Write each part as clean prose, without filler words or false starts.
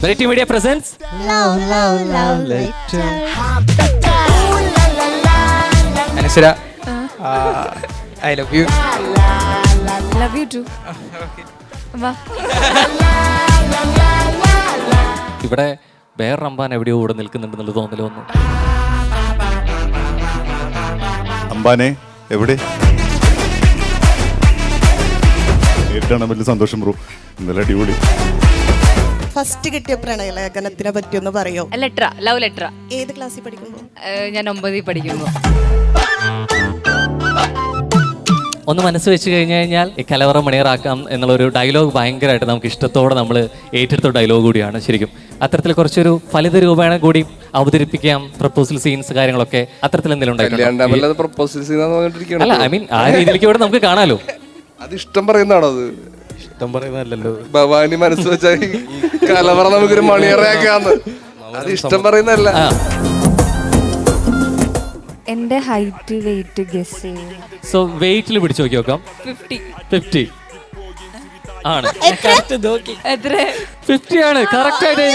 Variety Media presents Love letter. Anusara, I love you. Love you too. വാ. ഇവിടെ വേറെ അമ്പാൻ എവിടെയോ ഇവിടെ നിൽക്കുന്നുണ്ടെന്നുള്ള തോന്നൽ വന്നു. അമ്പാനെ എവിടെ? നേരിട്ടാണ് വലിയ സന്തോഷം ബ്രോ. ഇന്നലെ അടിപൊളി. ഫസ്റ്റ് കിട്ടിയ പ്രണയലേഖനത്തിനെ പറ്റിയൊന്ന് പറയോ? Letter, love letter. ഏത് ക്ലാസ്സിൽ പഠിക്കുമ്പോൾ? ഞാൻ 9ൽ പഠിക്കുമ്പോൾ. ഒന്ന് മനസ്സ് വെച്ച് കഴിഞ്ഞാൽ ഈ കലവറ മണിയറാക്കാം എന്നുള്ളൊരു ഡയലോഗ് ഭയങ്കരമായിട്ട് നമുക്ക് ഇഷ്ടത്തോടെ നമ്മൾ ഏറ്റെടുത്ത ഡയലോഗ് കൂടിയാണ്. ശരിക്കും അത്തരത്തിൽ കുറച്ചൊരു ഫലിത രൂപേണ കൂടി അവതരിപ്പിക്കാം. പ്രപ്പോസൽ സീൻസ് കാര്യങ്ങളൊക്കെ അത്തരത്തിൽ എന്തെങ്കിലും അല്ല, ഐ മീൻ ആ രീതിയിലേക്ക് ഇവിടെ നമുക്ക് കാണാലോ. അത് ഇഷ്ടം പറയുന്നതാണോ? അത് ഇഷ്ടം പറയുന്നതല്ലോ. ഭവാനി മനസ്സ് വെച്ചാൽ കലവറ നമുക്കൊരു മണിയറയാക്കാന്ന്. അത് ഇഷ്ടം പറയുന്നതല്ല. എന്റെ ഹൈറ്റ് വെയിറ്റ് ഗസ് ചെയ്യും. സോ വെയിറ്റിൽ പിടിച്ചു നോക്കി നോക്കാം. 50 ആണ്. എത്ര? 50 ആണ്. കറക്റ്റ് ആയിട്ട്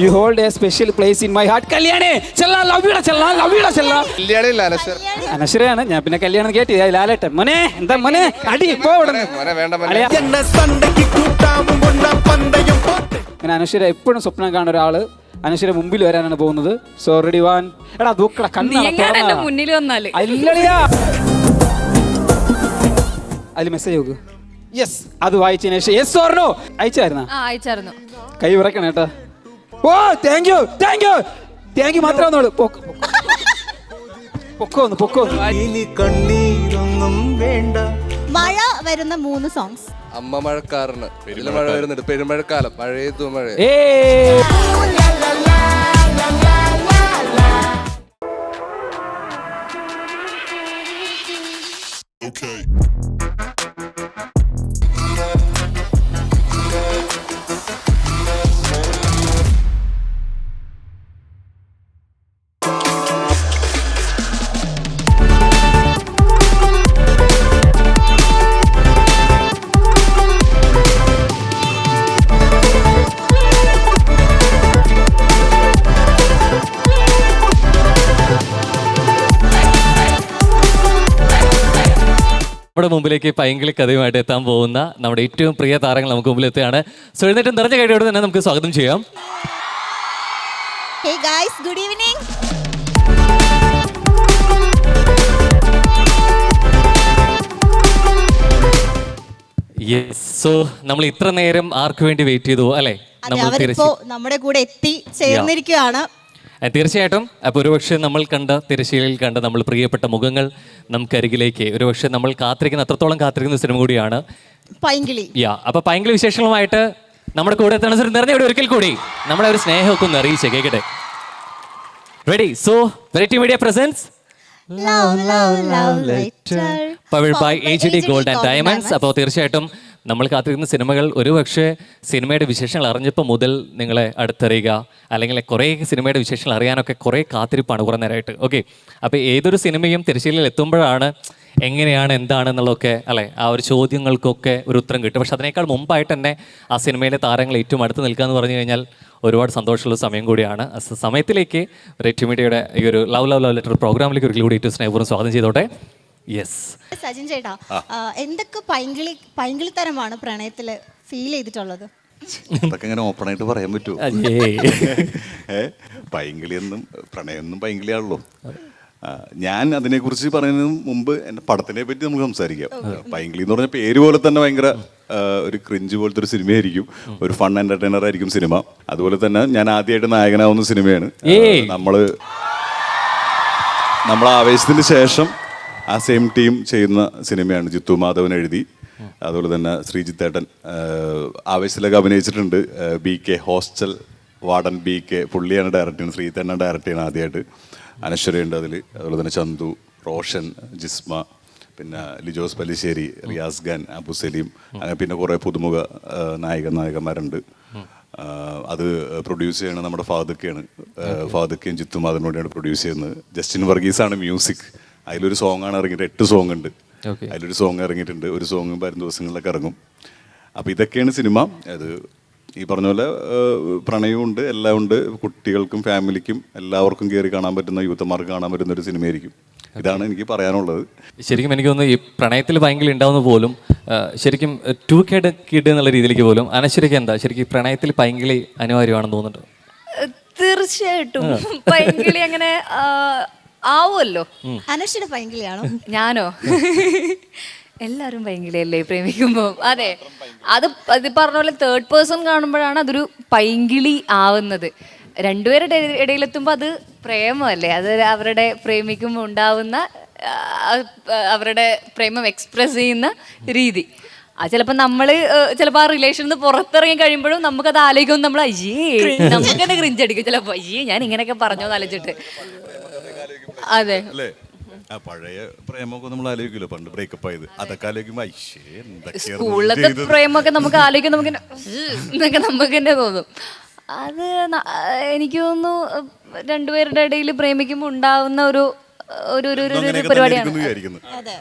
You hold a special place in my heart. Kalyani ചെല്ലാ, love you ചെല്ലാ, love you ചെല്ലാ. Kalyani ഇല്ല, അനശ്വര. അനശ്വരയാണ്. ഞാൻ പിന്നെ കല്യാണം കേട്ടി ലാലേട്ടൻ. മോനെ എന്താ മോനെ അടി പോ ഇവിടെ. മോനെ വേണ്ട മോനെ. അങ്ങനെ അനശ്വര എപ്പോഴും സ്വപ്നം കാണുന്ന ഒരാള് അനശ്വര മുമ്പിൽ വരാനാണ് പോകുന്നത്. So ready one. എടാ ദൂക്കട എന്റെ മുന്നിൽ വന്നാല് അതിൽ മെസ്സേജ് നോക്ക്. യെസ്, അത് വായിച്ചതിന് ശേഷം യെസ് ഓർ നോ അയച്ചായിരുന്നു. കൈ വിറക്കണം കേട്ടോ. ഓ താങ്ക് യു മാത്രമേ വന്നോളൂ. പൊക്കോ. മഴ വരുന്ന 3 സോങ്സ്. അമ്മ മഴക്കാരന്, മഴ വരുന്നുണ്ട്, പെരുമഴക്കാലം, മഴയത്തു മഴ. നമ്മുടെ മുമ്പിലേക്ക് പൈങ്കിളി കഥയുമായിട്ട് എത്താൻ പോകുന്ന നമ്മുടെ ഏറ്റവും പ്രിയ താരങ്ങൾ നമുക്ക് മുമ്പിൽ എത്തുകയാണ്. സോ എഴുന്നേറ്റ് നിറഞ്ഞ കൈയോടെ തന്നെ നമുക്ക് സ്വാഗതം ചെയ്യാം. Hey guys, good evening. Yes, so നമ്മൾ ഇത്ര നേരം ആർക്ക് വേണ്ടി വെയിറ്റ് ചെയ്തു അല്ലേ? അവരിപ്പോ നമ്മുടെ കൂടെ എത്തി ചേർന്നിരിക്കുകയാണ്. തീർച്ചയായിട്ടും. അപ്പോൾ ഒരുപക്ഷെ നമ്മൾ കണ്ട തിരശ്ശീലയിൽ കണ്ട നമ്മൾ പ്രിയപ്പെട്ട മുഖങ്ങൾ നമുക്കരികിലേക്ക് ഒരുപക്ഷെ നമ്മൾ അത്രത്തോളം കാത്തിരിക്കുന്ന സിനിമ കൂടിയാണ് പൈങ്കിളി. അപ്പോൾ പൈങ്കിളി വിശേഷങ്ങളുമായിട്ട് നമ്മുടെ കൂടെ എത്തണ നിറഞ്ഞ ഒരിക്കൽ കൂടി നമ്മളെ ഒരു സ്നേഹമൊക്കെ ഒന്ന് അറിയിച്ചേ കേൾക്കട്ടെ. Ready? So variety media presence Love letter. Powered by AGD gold and diamonds. അപ്പോൾ തീർച്ചയായിട്ടും നമ്മൾ കാത്തിരിക്കുന്ന സിനിമകൾ ഒരുപക്ഷെ സിനിമയുടെ വിശേഷങ്ങൾ അറിഞ്ഞപ്പോൾ മുതൽ നിങ്ങളെ അടുത്തറിയുക അല്ലെങ്കിൽ കുറേ സിനിമയുടെ വിശേഷങ്ങൾ അറിയാനൊക്കെ കുറേ കാത്തിരിപ്പാണ് കുറേ നേരമായിട്ട്. ഓക്കെ, അപ്പോൾ ഏതൊരു സിനിമയും തിരശ്ശീലയിൽ എത്തുമ്പോഴാണ് എങ്ങനെയാണ് എന്താണെന്നുള്ളതൊക്കെ അല്ലേ ആ ഒരു ചോദ്യങ്ങൾക്കൊക്കെ ഒരു ഉത്തരം കിട്ടും. പക്ഷെ അതിനേക്കാൾ മുമ്പായിട്ട് തന്നെ ആ സിനിമയിലെ താരങ്ങൾ ഏറ്റവും അടുത്ത് നിൽക്കുക എന്ന് പറഞ്ഞു കഴിഞ്ഞാൽ ഒരുപാട് സന്തോഷമുള്ള സമയം കൂടിയാണ്. സമയത്തിലേക്ക് റെഡ് മീഡിയയുടെ ഈ ഒരു ലവ് ലെറ്റർ പ്രോഗ്രാമിലേക്ക് ഒരിക്കലും കൂടി ഏറ്റവും സ്നേഹപൂർവ്വം സ്വാഗതം ചെയ്തോട്ടെ. യെസ് സജിൻ ചേട്ടാ, എന്തൊക്കെ പൈങ്കിളിത്തരമാണ് പ്രണയത്തില് ഫീൽ ചെയ്തിട്ടുള്ളത്? അതൊക്കെ ഇങ്ങനെ ഓപ്പൺ ആയിട്ട് പറയാൻ പറ്റുമോ? പൈങ്കിളിയൊന്നും പ്രണയമൊന്നും പൈങ്കിളിയാണല്ലോ. ഞാൻ അതിനെക്കുറിച്ച് പറയുന്നതിന് മുമ്പ് എൻ്റെ പടത്തിനെ പറ്റി നമുക്ക് സംസാരിക്കാം. പൈങ്കിളി എന്ന് പറഞ്ഞ പേര് പോലെ തന്നെ ഭയങ്കര ഒരു ക്രിഞ്ച് പോലത്തെ ഒരു സിനിമയായിരിക്കും. ഒരു ഫൺ എന്റർടൈനർ ആയിരിക്കും സിനിമ. അതുപോലെ തന്നെ ഞാൻ ആദ്യമായിട്ട് നായകനാവുന്ന സിനിമയാണ്. നമ്മൾ ആവേശത്തിന് ശേഷം ആ സെയിം ടീം ചെയ്യുന്ന സിനിമയാണ്. ജിത്തു മാധവൻ എഴുതി, അതുപോലെ തന്നെ ശ്രീജിത്തേട്ടൻ ആവേശത്തിലൊക്കെ അഭിനയിച്ചിട്ടുണ്ട്. BK ഹോസ്റ്റൽ വാർഡൻ BK പുള്ളിയാണ് ഡയറക്റ്റ് ചെയ്യുന്നത്. ശ്രീജിത്തേട്ടനാണ് ഡയറക്റ്റ് ചെയ്യുന്നത് ആദ്യമായിട്ട്. അനശ്വരയുണ്ട് അതിൽ, അതുപോലെ തന്നെ ചന്തു, റോഷൻ, ജിസ്മ, പിന്നെ ലിജോസ് പല്ലിശ്ശേരി, റിയാസ് ഖാൻ, അബു സലീം, അങ്ങനെ പിന്നെ കുറേ പുതുമുഖ നായകന്മാരുണ്ട്. അത് പ്രൊഡ്യൂസ് ചെയ്യണത് നമ്മുടെ ഫാദുക്കയും ജിത്തുമാധവനോടെയാണ് പ്രൊഡ്യൂസ് ചെയ്യുന്നത്. ജസ്റ്റിൻ വർഗീസാണ് മ്യൂസിക്. അതിലൊരു സോങ്ങാണ് ഇറങ്ങിയിട്ട്, 8 സോങ് ഉണ്ട്. അതിലൊരു സോങ് ഇറങ്ങിയിട്ടുണ്ട്. ഒരു സോങ് വരും ദിവസങ്ങളിലൊക്കെ ഇറങ്ങും. അപ്പോൾ ഇതൊക്കെയാണ് സിനിമ. അത് ഈ പറഞ്ഞ പോലെ പ്രണയവും ഉണ്ട്, എല്ലാം ഉണ്ട്. കുട്ടികൾക്കും ഫാമിലിക്കും എല്ലാവർക്കും കയറി കാണാൻ പറ്റുന്ന, യൂത്തന്മാർക്ക് കാണാൻ പറ്റുന്ന ഒരു സിനിമയായിരിക്കും. ഇതാണ് എനിക്ക് പറയാനുള്ളത്. ശരിക്കും എനിക്ക് തോന്നുന്നു ഈ പ്രണയത്തിൽ ഭയങ്കര ഉണ്ടാവുന്ന പോലും ശരിക്കും 2K കിഡ് എന്നുള്ള രീതിയിലേക്ക് പോലും അനശ്വരയ്ക്ക് എന്താ ശരിക്കും ഈ പ്രണയത്തിൽ പൈങ്കിളി അനിവാര്യമാണെന്ന് തോന്നുന്നുണ്ട്? തീർച്ചയായിട്ടും പൈങ്കിളി അങ്ങനെ ആവുമല്ലോ. അനശ്വര പൈങ്കിളിയാണോ? ഞാനോ? എല്ലാവരും പൈങ്കിളിയല്ലേ പ്രേമിക്കുമ്പോ? അതെ, അത് പറഞ്ഞ പോലെ തേർഡ് പേഴ്സൺ കാണുമ്പോഴാണ് അതൊരു പൈങ്കിളി ആവുന്നത്. രണ്ടുപേരുടെ ഇടയിലെത്തുമ്പോൾ അത് പ്രേമമല്ലേ, അത് അവരുടെ പ്രേമിക്കുമ്പോൾ ഉണ്ടാവുന്ന അവരുടെ പ്രേമം എക്സ്പ്രസ് ചെയ്യുന്ന രീതി. അത് ചിലപ്പോൾ ചിലപ്പോൾ ആ റിലേഷനിൽ നിന്ന് പുറത്തിറങ്ങി കഴിയുമ്പോഴും നമുക്കത് ആലോചിക്കുമ്പോൾ നമ്മൾ നമുക്ക് തന്നെ ക്രിഞ്ച് അടിക്കും ചിലപ്പോൾ. ഞാൻ ഇങ്ങനെയൊക്കെ പറഞ്ഞോന്ന് ആലോചിച്ചിട്ട്. അതെ, പഴയ പ്രേമൊക്കെ നമ്മൾ ആലോചിക്കുമല്ലോ, പണ്ട് ബ്രേക്കപ്പ് ആയത്, അതൊക്കെ ആലോചിക്കുമ്പോ സ്കൂളിലത്തെ പ്രേമൊക്കെ നമുക്ക് ആലോചിക്കാൻ നമുക്ക് തന്നെ തോന്നും. അത് എനിക്ക് തോന്നുന്നു രണ്ടുപേരുടെ ഇടയിൽ പ്രേമിക്കുമ്പോൾ ഉണ്ടാവുന്ന ഒരു പരിപാടിയാണ്.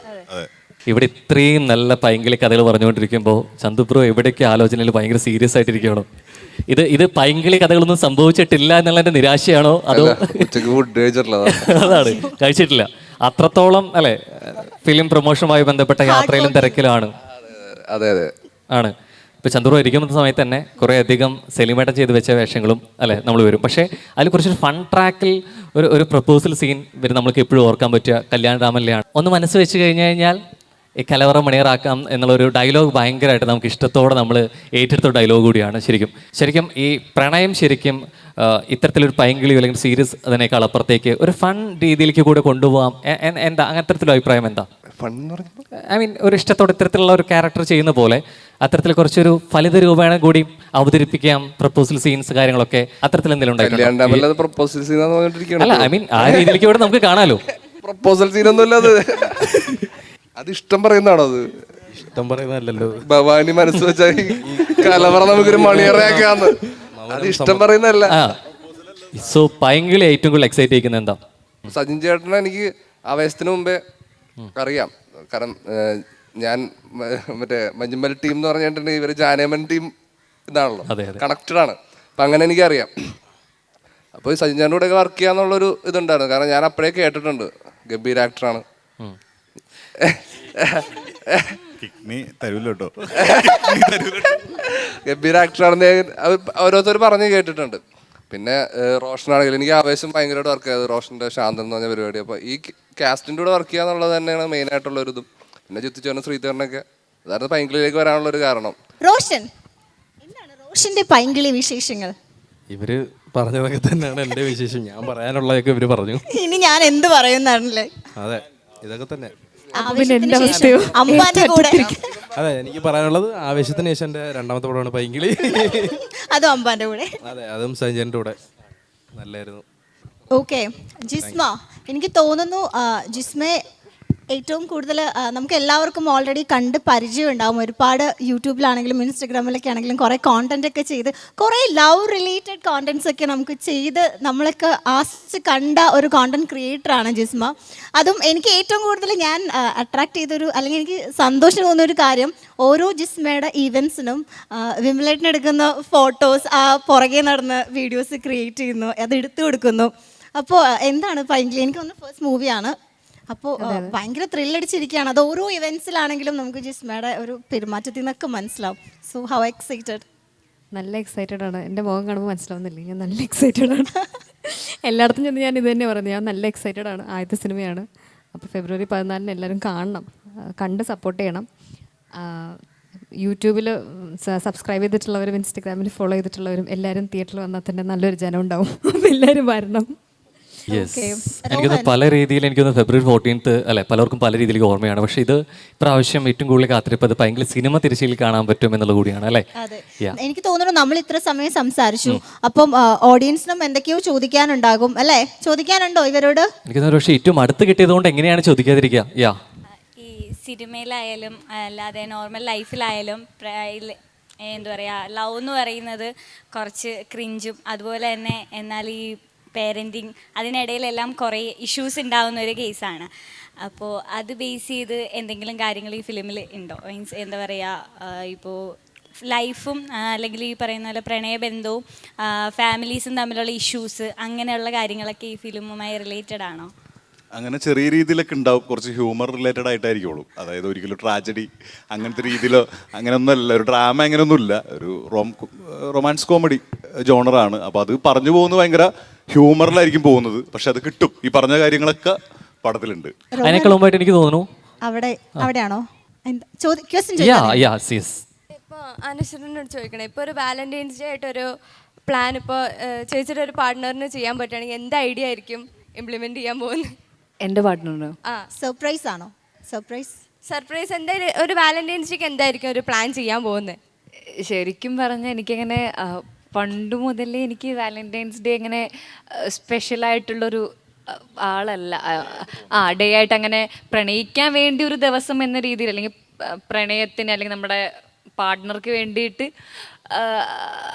ഇവിടെ ഇത്രയും നല്ല പൈങ്കിളി കഥകൾ പറഞ്ഞുകൊണ്ടിരിക്കുമ്പോൾ ചന്തുപ്രോ എവിടേക്ക് ആലോചനയിൽ ഭയങ്കര സീരിയസ് ആയിട്ടിരിക്കുകയാണോ? ഇത് പൈങ്കിളി കഥകളൊന്നും സംഭവിച്ചിട്ടില്ല എന്നുള്ളതിന്റെ നിരാശയാണോ അതോ അതാണ് കഴിച്ചിട്ടില്ല അത്രത്തോളം അല്ലെ? ഫിലിം പ്രൊമോഷനുമായി ബന്ധപ്പെട്ട യാത്രയിലും തിരക്കിലാണ്. അതെ അതെ ആണ്. ഇപ്പോൾ ചന്ദ്രു ഇരിക്കുന്ന സമയത്ത് തന്നെ കുറേ അധികം സെലിമേട്ടൻ ചെയ്ത് വെച്ച വേഷങ്ങളും അല്ലെ നമ്മൾ വരും. പക്ഷേ അതിൽ കുറച്ചൊരു ഫൺ ട്രാക്കിൽ ഒരു പ്രപ്പോസൽ സീൻ വരും നമ്മൾക്ക് എപ്പോഴും ഓർക്കാൻ പറ്റുക കല്യാൺ രാമനിലെയാണ്. ഒന്ന് മനസ്സ് വെച്ച് കഴിഞ്ഞാൽ ഈ കലവറ മണിയറാക്കാം എന്നുള്ളൊരു ഡയലോഗ് ഭയങ്കരമായിട്ട് നമുക്ക് ഇഷ്ടത്തോടെ നമ്മൾ ഏറ്റെടുത്ത ഡയലോഗ് കൂടിയാണ്. ശരിക്കും ഈ പ്രണയം ശരിക്കും ഇത്തരത്തിലൊരു പൈങ്കിളി അല്ലെങ്കിൽ സീരിയസ് അതിനേക്കാൾ അപ്പുറത്തേക്ക് ഒരു ഫൺ രീതിയിലേക്ക് കൂടെ കൊണ്ടുപോകാം. എന്താ അങ്ങനത്തെ അഭിപ്രായം എന്താ? ഐ മീൻ ഒരു ഇഷ്ടത്തോടെ ഇത്തരത്തിലുള്ള ഒരു ക്യാരക്ടർ ചെയ്യുന്ന പോലെ അത്തരത്തിൽ കുറച്ചൊരു ഫലിത രൂപേണ കൂടി അവതരിപ്പിക്കാം പ്രപ്പോസൽ സീൻസ് കാര്യങ്ങളൊക്കെ അത്തരത്തിൽ എന്തെങ്കിലും ഉണ്ടായിട്ടുണ്ടോ? അല്ല ഐ മീൻ ആ രീതിയിലേക്ക് കൂടെ നമുക്ക് കാണാലോ. പ്രപ്പോസൽ സീനൊന്നുമില്ല, അത് ഇഷ്ടം പറയുന്നതാണോ? അത് ഇഷ്ടം പറയുന്നതല്ലോ. ഭവാനി മനസ്സ് വെച്ചാൽ കലവറ നമുക്കൊരു മണിയറയാക്കാന്ന്, അത് ഇഷ്ടം പറയുന്നതല്ല. സോ പൈങ്കിളി ഏറ്റവും കൂടുതൽ എക്സൈറ്റ് ചെയ്യുന്നത് എന്താ? സജിൻ ചേട്ടനെ എനിക്ക് ആവേശത്തിന് മുമ്പേ അറിയാം. കാരണം ഞാൻ മറ്റേ മഞ്ഞുമ്മൽ ടീം എന്ന് പറഞ്ഞിട്ടുണ്ടെങ്കിൽ ഇവര് ജാനേമൻ ടീം ഇതാണല്ലോ, കണക്റ്റഡ് ആണ്. അപ്പം അങ്ങനെ എനിക്കറിയാം. അപ്പോൾ സജിൻ ചേട്ടൻ്റെ കൂടെ വർക്ക് ചെയ്യാന്നുള്ളൊരു ഇതുണ്ടായിരുന്നു. കാരണം ഞാൻ അപ്പോഴേ കേട്ടിട്ടുണ്ട് ഗംഭീര ആക്ടറാണ്. ഗംഭീര ആക്ടറാണെന്ന് ഓരോരുത്തർ പറഞ്ഞ് കേട്ടിട്ടുണ്ട്. പിന്നെ റോഷനാണെങ്കിലും എനിക്ക് ആവേശം ഭയങ്കരമായിട്ട് വർക്ക് ചെയ്തത് റോഷൻ്റെ ശാന്തൻ എന്ന് പറഞ്ഞ പരിപാടി. അപ്പോൾ ഈ കാസ്റ്റിൻ്റെ കൂടെ വർക്ക് ചെയ്യാന്നുള്ളത് തന്നെയാണ് മെയിൻ ആയിട്ടുള്ളൊരിതും. പിന്നെ ജിത്തുചേട്ടനും ശ്രീധരനൊക്കെ അതായിരുന്നു പൈങ്കിളിയിലേക്ക് വരാനുള്ളൊരു കാരണം. റോഷൻ, എന്താണ് റോഷന്റെ പൈങ്കിളി വിശേഷങ്ങൾ? ഇവര് പറഞ്ഞതൊക്കെ തന്നെയാണ് എൻ്റെ വിശേഷം. ഞാൻ പറയാനുള്ളതൊക്കെ ഇവര് പറഞ്ഞു. ഇനി ഞാൻ എന്ത് പറയുന്നതാണല്ലേ? അതെ, ഇതൊക്കെ തന്നെ. അമ്പാന്റെ കൂടെ അതെ, എനിക്ക് പറയാനുള്ളത് ആവേശത്തിന് ശേഷം എൻ്റെ രണ്ടാമത്തെ പടമാണ് പൈങ്കിളി. അതും അമ്പാന്റെ കൂടെ. അതെ, അതും സഞ്ജയൻ്റെ കൂടെ നല്ലായിരുന്നു. ഓക്കെ, ജിസ്മ, എനിക്ക് തോന്നുന്നു ജിസ്മയെ ഏറ്റവും കൂടുതൽ നമുക്ക് എല്ലാവർക്കും ഓൾറെഡി കണ്ട് പരിചയം ഉണ്ടാവും. ഒരുപാട് യൂട്യൂബിലാണെങ്കിലും ഇൻസ്റ്റഗ്രാമിലൊക്കെ ആണെങ്കിലും കുറേ കോണ്ടന്റ് ഒക്കെ ചെയ്ത് കുറേ ലവ് റിലേറ്റഡ് കോണ്ടന്റ്സ് ഒക്കെ നമുക്ക് ചെയ്ത് നമ്മളൊക്കെ ആസ്വദിച്ച് കണ്ട ഒരു കോണ്ടന്റ് ക്രിയേറ്ററാണ് ജിസ്മ. അതും എനിക്ക് ഏറ്റവും കൂടുതൽ ഞാൻ അട്രാക്ട് ചെയ്തൊരു അല്ലെങ്കിൽ എനിക്ക് സന്തോഷം തോന്നിയൊരു കാര്യം, ഓരോ ജിസ്മയുടെ ഈവൻസിനും വിമലേട്ടനെടുക്കുന്ന ഫോട്ടോസ്, ആ പുറകെ നടന്ന് വീഡിയോസ് ക്രിയേറ്റ് ചെയ്യുന്നു, അത് എടുത്തു കൊടുക്കുന്നു. അപ്പോൾ എന്താണ് പൈങ്കിളി, എനിക്ക് തോന്നുന്നു ഫസ്റ്റ് മൂവിയാണ്. അപ്പോൾ ഭയങ്കര ത്രില്ലടിച്ചിരിക്കുകയാണ്. അത് ഓരോ ഇവൻസിലാണെങ്കിലും നമുക്ക് ജിസ്മയുടെ ഒരു പെരുമാറ്റത്തിൽ നിന്നൊക്കെ മനസ്സിലാവും. So how excited? നല്ല എക്സൈറ്റഡ് ആണ്. എൻ്റെ മുഖം കാണുമ്പോൾ മനസ്സിലാവുന്നില്ലേ, ഞാൻ നല്ല എക്സൈറ്റഡ് ആണ്. എല്ലായിടത്തും ചെന്ന് ഞാൻ ഇത് തന്നെ പറയുന്നത്, ഞാൻ നല്ല എക്സൈറ്റഡ് ആണ്. ആദ്യത്തെ സിനിമയാണ്. അപ്പോൾ ഫെബ്രുവരി 14 എല്ലാവരും കാണണം, കണ്ട് സപ്പോർട്ട് ചെയ്യണം. യൂട്യൂബിൽ സബ്സ്ക്രൈബ് ചെയ്തിട്ടുള്ളവരും ഇൻസ്റ്റഗ്രാമിൽ ഫോളോ ചെയ്തിട്ടുള്ളവരും എല്ലാവരും തിയേറ്ററിൽ വന്നാൽ തന്നെ നല്ലൊരു ജനം ഉണ്ടാവും. അപ്പോൾ എല്ലാവരും വരണം. എനിക്കൊന്ന് പല രീതിയിൽ എനിക്കൊന്ന് ഫെബ്രുവരി 14 അല്ലെ പലർക്കും പല രീതിയിലേക്ക് ഓർമ്മയാണ്. പക്ഷേ ഇത് പ്രാവശ്യം ഏറ്റവും കൂടുതൽ കാത്തിരിപ്പത് ഭയങ്കര സിനിമ തിരശ്ശീലിൽ കാണാൻ പറ്റും എന്നുള്ള കൂടിയാണ് അല്ലേ? എനിക്ക് തോന്നുന്നു നമ്മൾ ഇത്ര സമയം സംസാരിച്ചു, അപ്പം ഓഡിയൻസിനും എന്തൊക്കെയോ ചോദിക്കാനുണ്ടാകും അല്ലേ? ചോദിക്കാനുണ്ടോ ഇവരോട്? എനിക്ക് പക്ഷേ ഏറ്റവും അടുത്ത് കിട്ടിയതുകൊണ്ട് എങ്ങനെയാണ് ചോദിക്കാതിരിക്കുക? ഈ സിനിമയിലായാലും അല്ലാതെ നോർമൽ ലൈഫിലായാലും എന്താ പറയുക, ലവ് എന്ന് പറയുന്നത് കുറച്ച് ക്രിഞ്ചും അതുപോലെ തന്നെ എന്നാൽ ഈ പേരൻറ്റിങ് അതിനിടയിലെല്ലാം കുറേ ഇഷ്യൂസ് ഉണ്ടാകുന്ന ഒരു കേസാണ്. അപ്പോൾ അത് ബേസ് ചെയ്ത് എന്തെങ്കിലും കാര്യങ്ങൾ ഈ ഫിലിമിൽ ഉണ്ടോ? മീൻസ് എന്താ പറയുക, ഇപ്പോൾ ലൈഫും അല്ലെങ്കിൽ ഈ പറയുന്ന പോലെ പ്രണയബന്ധവും ഫാമിലീസും തമ്മിലുള്ള ഇഷ്യൂസ് അങ്ങനെയുള്ള കാര്യങ്ങളൊക്കെ ഈ ഫിലിമുമായി റിലേറ്റഡ് ആണോ? അങ്ങനെ ചെറിയ രീതിയിലൊക്കെ ഉണ്ടാവും, കുറച്ച് ഹ്യൂമർ റിലേറ്റഡ് ആയിട്ടായിരിക്കുള്ളൂ. അതായത് ഒരിക്കലും ട്രാജഡി അങ്ങനത്തെ രീതിയിലോ അങ്ങനെയൊന്നുമല്ല, ഒരു ഡ്രാമ അങ്ങനെയൊന്നുമില്ല, ഒരു റൊമാൻസ് കോമഡി ജോണറാണ്. അപ്പോൾ അത് പറഞ്ഞു പോകുന്നത് ഭയങ്കര ഹ്യൂമറിലായിരിക്കും പോകുന്നത്, പക്ഷെ അത് കിട്ടും. ഈ പറഞ്ഞ കാര്യങ്ങളൊക്കെ പടത്തിലുണ്ട്. അതിനേക്കാൾ മുമ്പായിട്ട് എനിക്ക് തോന്നുന്നു അവിടെയാണോ ക്വസ്റ്റ്യൻ ഇപ്പോൾ അനുശ്വരനോട് ചോദിക്കണേ, ഇപ്പോൾ ഒരു വാലന്റൈൻസ് ഡേ ആയിട്ടൊരു പ്ലാൻ ഇപ്പോൾ ചേച്ചിയുടെ ഒരു പാർട്ട്ണറിന് ചെയ്യാൻ പറ്റുകയാണെങ്കിൽ എന്ത് ഐഡിയ ആയിരിക്കും ഇംപ്ലിമെന്റ് ചെയ്യാൻ പോകുന്നത്? എൻ്റെ പാർട്ട്ണറിനോ? സർപ്രൈസ് ആണോ? സർപ്രൈസ് എന്തായാലും ഒരു വാലന്റൈൻസ് ഡേക്ക് എന്തായിരിക്കും ഒരു പ്ലാൻ ചെയ്യാൻ പോകുന്നത്? ശരിക്കും പറഞ്ഞാൽ എനിക്കങ്ങനെ പണ്ട് മുതലേ എനിക്ക് വാലന്റൈൻസ് ഡേ അങ്ങനെ സ്പെഷ്യലായിട്ടുള്ളൊരു ആളല്ല. ഡേ ആയിട്ട് അങ്ങനെ പ്രണയിക്കാൻ വേണ്ടി ഒരു ദിവസം എന്ന രീതിയിൽ, അല്ലെങ്കിൽ പ്രണയത്തിന് അല്ലെങ്കിൽ നമ്മുടെ പാർട്ട്ണർക്ക് വേണ്ടിയിട്ട്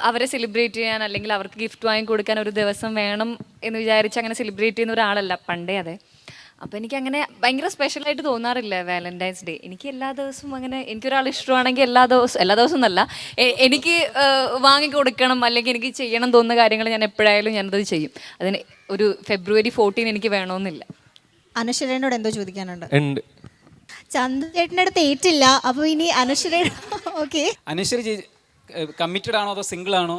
അവരെ സെലിബ്രേറ്റ് ചെയ്യാൻ അല്ലെങ്കിൽ അവർക്ക് ഗിഫ്റ്റ് വാങ്ങി കൊടുക്കാൻ ഒരു ദിവസം വേണം എന്ന് വിചാരിച്ച് അങ്ങനെ സെലിബ്രേറ്റ് ചെയ്യുന്ന ഒരാളല്ല പണ്ടേ. അതെ, അപ്പോൾ എനിക്കങ്ങനെ ഭയങ്കര സ്പെഷ്യലായിട്ട് തോന്നാറില്ല വാലന്റൈൻസ് ഡേ. എനിക്ക് എല്ലാ ദിവസവും അങ്ങനെ, എനിക്കൊരാൾ ഇഷ്ടമാണെങ്കിൽ എല്ലാ ദിവസവും എന്നല്ല, എനിക്ക് വാങ്ങിക്കൊടുക്കണം അല്ലെങ്കിൽ എനിക്ക് ചെയ്യണം തോന്നുന്ന കാര്യങ്ങൾ ഞാൻ എപ്പോഴായാലും ഞാനത് ചെയ്യും. അതിന് ഒരു February 14 എനിക്ക് വേണമെന്നില്ല. അനശ്വരനോട് എന്തോ ചോദിക്കാനുണ്ട്. ചന്ദ്രചേട്ടൻ്റെ അടുത്ത് ഏറ്റില്ല, അപ്പോൾ ഇനി അനശ്വര. ഓക്കെ, അനശ്വര കമ്മിറ്റഡ് ആണോ അതോ സിംഗിൾ ആണോ?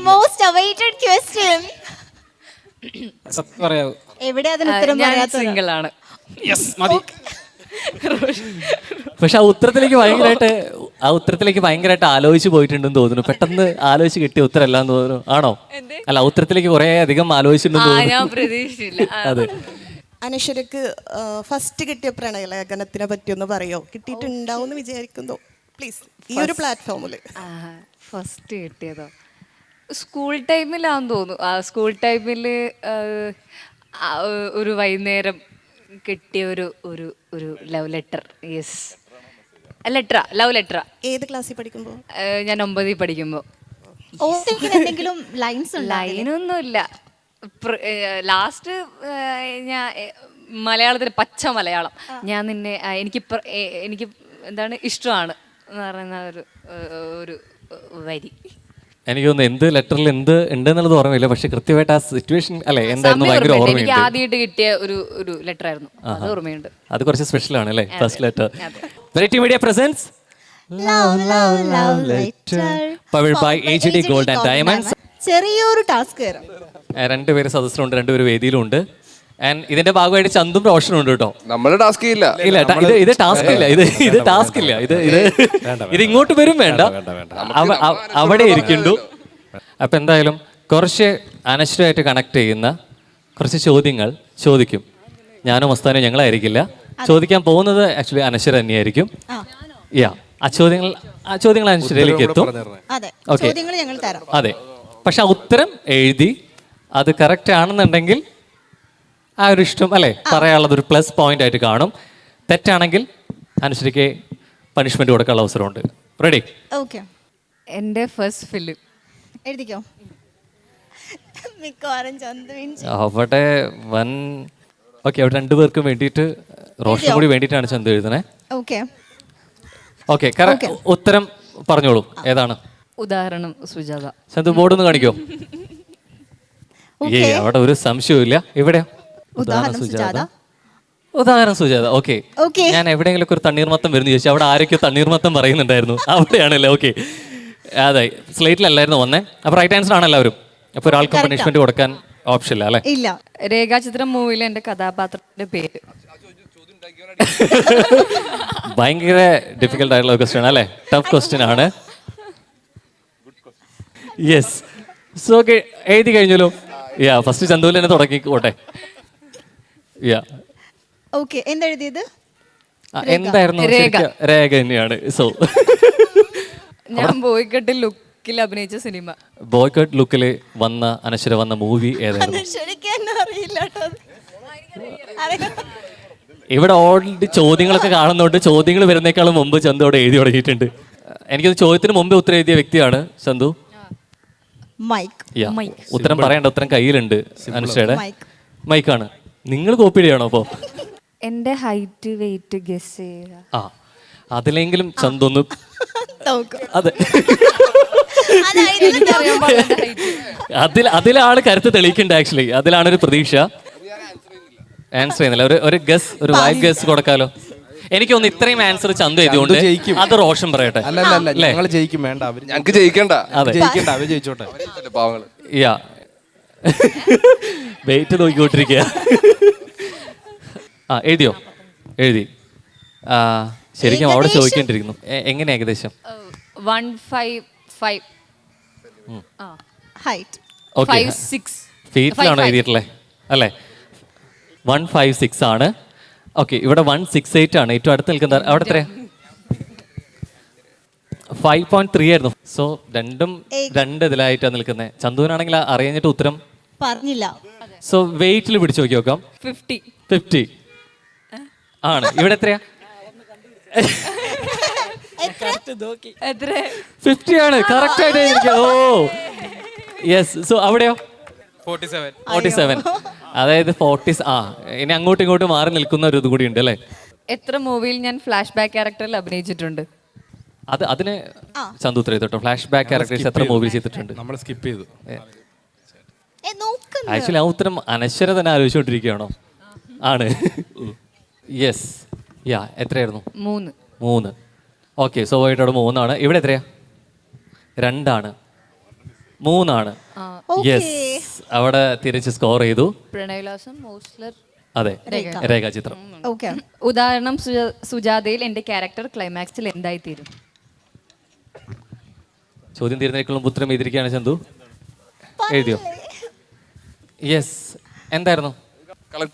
Most awaited question. സത്യം പറയാവൂ, എവിടെ അതിന് ഉത്തരം പറയാത്ത? സിംഗിൾ ആണ്. യെസ്, മതി. പക്ഷെ ആ ഉത്തരത്തിലേക്ക് ഭയങ്കരമായിട്ട് ആലോചിച്ച് പോയിട്ടുണ്ടെന്ന് തോന്നുന്നു. പെട്ടെന്ന് ആലോചിച്ച് കിട്ടിയ ഉത്തരമല്ലാന്ന് തോന്നുന്നു. ആണോ? അല്ല, ഉത്തരത്തിലേക്ക് കുറെ അധികം ആലോചിച്ചിട്ടുണ്ടെന്ന് തോന്നുന്നു. ഞാൻ പ്രതീക്ഷിച്ചില്ല. അതെ. അനശ്വരക്ക് ഫസ്റ്റ് കിട്ടിയ പ്രണയലേഖനത്തിനെ പറ്റിയൊന്ന് പറയോ? കിട്ടിയിട്ടുണ്ടാവും വിചാരിക്കുന്നു, പ്ലീസ്, ഈ ഒരു പ്ലാറ്റ്ഫോമിൽ. ഫസ്റ്റ് കിട്ടിയതോ സ്കൂൾ ടൈമിലാന്ന് തോന്നുന്നു. സ്കൂൾ ടൈമിൽ ഒരു വൈകുന്നേരം കിട്ടിയ ഒരു love letter. Yes, love letter. ഏത് ക്ലാസ്സിൽ പഠിക്കുമ്പോൾ? ഞാൻ 9th പഠിക്കുമ്പോൾ. എന്തെങ്കിലും ലൈനൊന്നുമില്ല. ലാസ്റ്റ് ഞാൻ മലയാളത്തിൽ പച്ച മലയാളം, ഞാൻ നിന്നെ എനിക്ക് എന്താണ് ഇഷ്ടമാണ് എന്ന് പറയുന്ന ഒരു വരി. എനിക്ക് തോന്നുന്നു എന്ത് ലെറ്ററിൽ എന്ത് ഉണ്ട് എന്നുള്ളത് ഓർമ്മയില്ല, പക്ഷെ കൃത്യമായിട്ട് ആ സിറ്റുവേഷൻ അല്ലേ എന്തായിരുന്നു ഭയങ്കര ഓർമ്മയുണ്ട്. എനിക്ക് ആദ്യമായിട്ട് കിട്ടിയ ഒരു ലെറ്റർ ആയിരുന്നു, അത് ഓർമ്മയുണ്ട്. അത് കുറച്ച് സ്പെഷ്യൽ ആണ് അല്ലേ, first letter. Variety media presence powered by AGD Gold and Diamonds. ചെറിയൊരു ടാസ്ക് തരാം. രണ്ടുപേര് സദസ്സിലുണ്ട്, രണ്ടുപേര് വേദിയിലുണ്ട്. ആൻഡ് ഇതിന്റെ ഭാഗമായിട്ട് ചന്തും റോഷനും ഉണ്ട് കേട്ടോ. നമ്മള് ടാസ്ക് ഇല്ല, ഇത് ടാസ്ക് ഇല്ല, ഇത് ടാസ്ക് ഇല്ല, ഇത് ഇങ്ങോട്ട് വരും വേണ്ട, അവിടെ ഇരിക്കണ്ടു. അപ്പൊ എന്തായാലും കുറച്ച് അനശ്വരമായിട്ട് കണക്ട് ചെയ്യുന്ന കുറച്ച് ചോദ്യങ്ങൾ ചോദിക്കും. ഞാനും മസ്താനും ഞങ്ങളായിരിക്കില്ല ചോദിക്കാൻ പോകുന്നത്, ആക്ച്വലി അനശ്വര തന്നെയായിരിക്കും. ആ ചോദ്യങ്ങൾ അനശ്വരയിലേക്ക് എത്തും. ഓക്കെ, അതെ. പക്ഷെ ആ ഉത്തരം എഴുതി അത് കറക്റ്റ് ആണെന്നുണ്ടെങ്കിൽ ആ ഒരു ഇഷ്ടം അല്ലേ പറയാനുള്ളത് ഒരു പ്ലസ് പോയിന്റ് ആയിട്ട് കാണും. തെറ്റാണെങ്കിൽ അനുശ്വരിക്ക് പണിഷ്മെന്റ് കൊടുക്കാനുള്ള അവസരമുണ്ട്. റെഡി? ഓക്കെ. എൻ്റെ ഫസ്റ്റ് ഫിലിം എഴുതിക്കോ. അവിടെ ഓക്കെ, അവിടെ രണ്ടുപേർക്കും വേണ്ടിയിട്ട് റോഷനും കൂടി വേണ്ടിയിട്ടാണ് ചന്തു എഴുതണേ. ഓക്കെ ഓക്കെ, ഉത്തരം പറഞ്ഞോളൂ. ഏതാണ്? ഉദാഹരണം സുജാത. ചന്തു ബോർഡ് ഒന്ന് കാണിക്കോ? അവിടെ ഒരു സംശയവും എവിടെയാ? ഉദാഹരണം സുജാത. ഓക്കെ, ഞാൻ എവിടെയെങ്കിലും ഒരു തണ്ണീർമത്തം വരുന്നു ചോദിച്ചു. അവിടെ ആരൊക്കെയോ തണ്ണീർമത്തം പറയുന്നുണ്ടായിരുന്നു, അവിടെയാണല്ലേ? ഓക്കെ, അതെ, സ്ലേറ്റിലല്ലായിരുന്നു വന്നേ. അപ്പൊ റൈറ്റ് ആൻസർ ആണ് എല്ലാവരും. അപ്പൊ ഒരാൾക്ക് പണിഷ്മെന്റ് കൊടുക്കാൻ ഓപ്ഷൻ ഇല്ല അല്ലേ? ഇല്ല. രേഖാചിത്രം മൂവിയിലെ എൻ്റെ കഥാപാത്രത്തിന്റെ പേര്. ഭയങ്കര ഡിഫിക്കൽട്ട് ആയിട്ടുള്ള ക്വസ്റ്റ്യൻ അല്ലേ? ടഫ് ക്വസ്റ്റ്യൻ ആണ്. യെസ്, സോ ഓക്കെ, എഴുതി കഴിഞ്ഞല്ലോ. ഫസ്റ്റ് ചന്തുവിൽ തന്നെ തുടങ്ങിക്കോട്ടെ. എന്തായിരുന്നു? രേഖ തന്നെയാണ്. സോ ഞാൻ ബോയ്ക്കട്ട് ലുക്കിൽ അഭിനയിച്ച സിനിമ. ബോയ്ക്കട്ട് ലുക്കിൽ വന്ന അനശ്വര വന്ന മൂവി ഏതായിരുന്നു? ഇവിടെ ഓൾറെഡി ചോദ്യങ്ങളൊക്കെ കാണുന്നുണ്ട്. ചോദ്യങ്ങൾ വരുന്നേക്കാളും മുമ്പ് ചന്തു അവിടെ എഴുതി തുടങ്ങിയിട്ടുണ്ട്. എനിക്കത് ചോദ്യത്തിന് മുമ്പേ ഉത്തരം എഴുതിയ വ്യക്തിയാണ് ചന്തു. ഉത്തരം പറയേണ്ട ഉത്തരം കയ്യിലുണ്ട് അനുശ്വരയുടെ. മൈക്കാണ്. നിങ്ങൾ കോപ്പി ചെയ്യണോ? അപ്പോ എന്റെ ഹൈറ്റ് വെയിറ്റ് ഗസ് ചെയ്യുക. അതിലെങ്കിലും ചന്തൊന്ന് തോക്കും. അതെ അതായിരുന്നു അതിലാണ് കരുത്ത് തെളിയിക്കേണ്ടത്. ആക്ച്വലി അതിലാണ് ഒരു പ്രതീക്ഷ. ആൻസർ ചെയ്യുന്നില്ല. ഒരു ഗസ്, ഒരു വൈൽഡ് ഗസ് കൊടുക്കാലോ. എനിക്ക് തോന്നുന്നു ഇത്രയും ആൻസർ ചന്തു ചെയ്തുകൊണ്ട് ജയിക്കും. അത് റോഷൻ പറയട്ടെ. അല്ല ഞങ്ങൾ ജയിക്കും. വേണ്ട, അവര് ഞങ്ങൾക്ക് ജയിക്കണ്ട. ജയിക്കണ്ട, അവര് ജയിച്ചോട്ടെ. പാവങ്ങള്. യാ വെയിറ്റ് നോക്കിക്കൊണ്ടിരിക്കുക. ആ എഴുതിയോ? എഴുതി. ശരിക്കും അവിടെ ചോദിക്കേണ്ടിയിരിക്കുന്നു. എങ്ങനെ ഏകദേശം? 155. ഹൈറ്റ്. ഓക്കെ, 56. ഫീറ്റിലാണോ എഴുതിയിട്ടുള്ളത് അല്ലേ? 156 ആണ്. ഓക്കെ, ഇവിടെ 168 ആണ്. ഏറ്റവും അടുത്ത് നിൽക്കുന്നത് അവിടെ എത്രയാ? 5.3 ആയിരുന്നു. സോ രണ്ട് ഇതിലായിട്ടാണ് നിൽക്കുന്നത്. ചന്തുവിനാണെങ്കിൽ അറിയാഞ്ഞിട്ട് ഉത്തരം പറഞ്ഞില്ല. സോ വെയിറ്റിൽ പിടിച്ചു നോക്കി നോക്കാം. 50 ആണ്. ഇവിടെ എത്രയാ? 50 ആണ്. കറക്റ്റ് ആയിട്ട് എഴുതിയിരിക്കുക. ഓ യെസ്. സോ അവിടെയോ? 47. അതായത് 40. ഇനി അങ്ങോട്ടും ഇങ്ങോട്ടും മാറി നിൽക്കുന്ന ഒരു ഇത് കൂടി ഉണ്ട് അല്ലേ? എത്ര മൂവിയിൽ ഞാൻ ഫ്ലാഷ് ബാക്ക് ക്യാരക്ടറിൽ അഭിനയിച്ചിട്ടുണ്ട്? അതിന് ചന്തു ഉത്തരം ചെയ്തോട്ടോ. ഫ്ലാഷ് ബാക്ക് ക്യാരക്ടേഴ്സ് എത്ര മൂവി ചെയ്തിട്ടുണ്ട്? നമ്മൾ സ്കിപ്പ് ചെയ്തു. ആക്ച്വലി ആ ഉത്തരം അനശ്വര തന്നെ ആലോചിച്ചുകൊണ്ടിരിക്കുകയാണോ? ആണ്. യെസ്. യാ എത്രയായിരുന്നു? 3. ഓക്കെ, സോ ആയിട്ട് അവിടെ 3 ആണ്. ഇവിടെ എത്രയാ? 2 ആണ്. 3 ആണ്. യെസ്, അവിടെ തിരിച്ച് സ്കോർ ചെയ്തു. പ്രണയവിലാസം, മോസ്ലർ. അതെ, രേഖാചിത്രം. ഉദാഹരണം, സുജാതയിൽ എന്റെ ക്യാരക്ടർ ക്ലൈമാക്സിൽ എന്തായിത്തീരും? ചോദ്യം തീരുന്നതിനുള്ള ഉത്തരം എഴുതിയിരിക്കുകയാണ് ചന്തു. എഴുതിയോ? യെസ്. എന്തായിരുന്നു?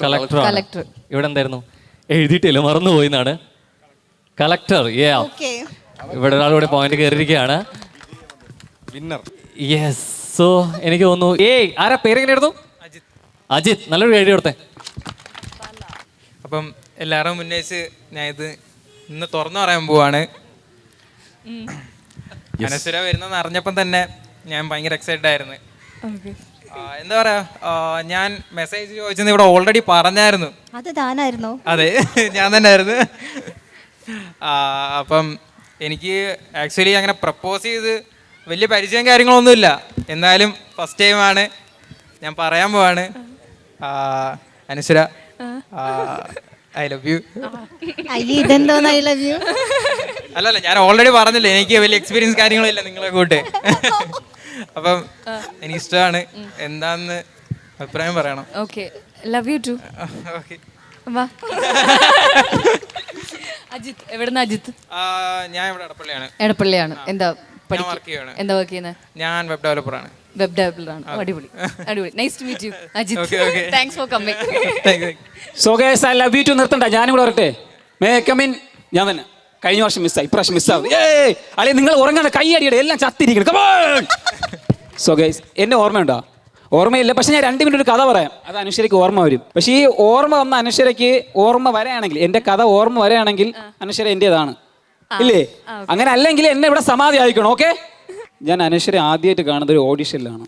കളക്ടർ. ഇവിടെ എന്തായിരുന്നു? എഴുതിയിട്ടില്ല, മറന്നുപോയി എന്നാണ്. കളക്ടർ. ഇവിടെ ഒരാളുകൂടെ പോയിന്റ് കയറിയിരിക്കുകയാണ്. വിന്നർ. യെസ്. സോ എനിക്ക് തോന്നുന്നു ആരാ പേരെങ്ങനെയായിരുന്നു? അജിത്. നല്ലൊരു എഴുതി കൊടുത്തേ. അപ്പം എല്ലാവരും മുന്നേച്ച് ഞാൻ ഇത് ഇന്ന് തുറന്നു പറയാൻ പോവാണ്. അനശ്വര വരുന്നെന്ന് അറിഞ്ഞപ്പം തന്നെ ഞാൻ ഭയങ്കര എക്സൈറ്റഡ് ആയിരുന്നു. എന്താ പറയാ, ഞാൻ മെസ്സേജ് ചോദിച്ചത് ഇവിടെ ഓൾറെഡി പറഞ്ഞായിരുന്നു. അത് താനായിരുന്നോ? അതെ, ഞാൻ തന്നെ ആയിരുന്നു. അപ്പം എനിക്ക് ആക്ച്വലി അങ്ങനെ പ്രപ്പോസ് ചെയ്ത് വലിയ പരിചയം കാര്യങ്ങളൊന്നുമില്ല. എന്നാലും ഫസ്റ്റ് ടൈമാണ് ഞാൻ പറയാൻ പോവാണ്. Anaswara, I love you. ഇതെന്തോന്ന് ഐ ലവ് യു? അല്ലല്ല, ഞാൻ ഓൾറെഡി പറഞ്ഞില്ലേ എനിക്ക് വലിയ എക്സ്പീരിയൻസ് കാര്യങ്ങളില്ല നിങ്ങളെ കൂട്ട്. അപ്പം എനിക്ക് ഇഷ്ടമാണ്. എന്താന്ന് അഭിപ്രായം പറയണം. Okay, love you too. Okay. Ajith എവിടുന്ന? അജിത്ത് ഞാൻ ഇവിടെ എടപ്പള്ളിയാണ്. എന്താ വർക്ക് ചെയ്യാണ്. എന്താ വർക്ക് ചെയ്യുന്നത്? ഞാൻ വെബ് ഡെവലപ്പറാണ്. വെബ് ഡെവലപ്പറാണ്. അടിപൊളി. Nice to meet you Ajith. Thanks for coming. So guys, I love you too നിർത്തണ്ട, ഞാനും കൂടെ വരട്ടെ. May come in. ഞാൻ തന്നെ കഴിഞ്ഞ വർഷം മിസ്സായി, ഇപ്രാവശ്യം മിസ്സാവും. അല്ലെ നിങ്ങൾ ഉറങ്ങാണ്ട് കൈയടിയുടെ എല്ലാം ചത്തിരിക്കണം. സോ ഗയ്സ്, എന്നെ ഓർമ്മയുണ്ടോ? ഓർമ്മയില്ല, പക്ഷെ ഞാൻ 2 മിനിറ്റ് ഒരു കഥ പറയാം. അത് അനശ്വരയ്ക്ക് ഓർമ്മ വരും. പക്ഷേ ഈ ഓർമ്മ വന്ന അനശ്വരയ്ക്ക് ഓർമ്മ വരികയാണെങ്കിൽ, എൻ്റെ കഥ ഓർമ്മ വരികയാണെങ്കിൽ അനശ്വര എൻ്റേതാണ്. ഇല്ലേ? അങ്ങനെ അല്ലെങ്കിൽ എന്നെ ഇവിടെ സമാധി ആയിക്കണം. ഓക്കെ? ഞാൻ അനശ്വര ആദ്യമായിട്ട് കാണുന്നത് ഒരു ഓഡിഷനിലാണ്.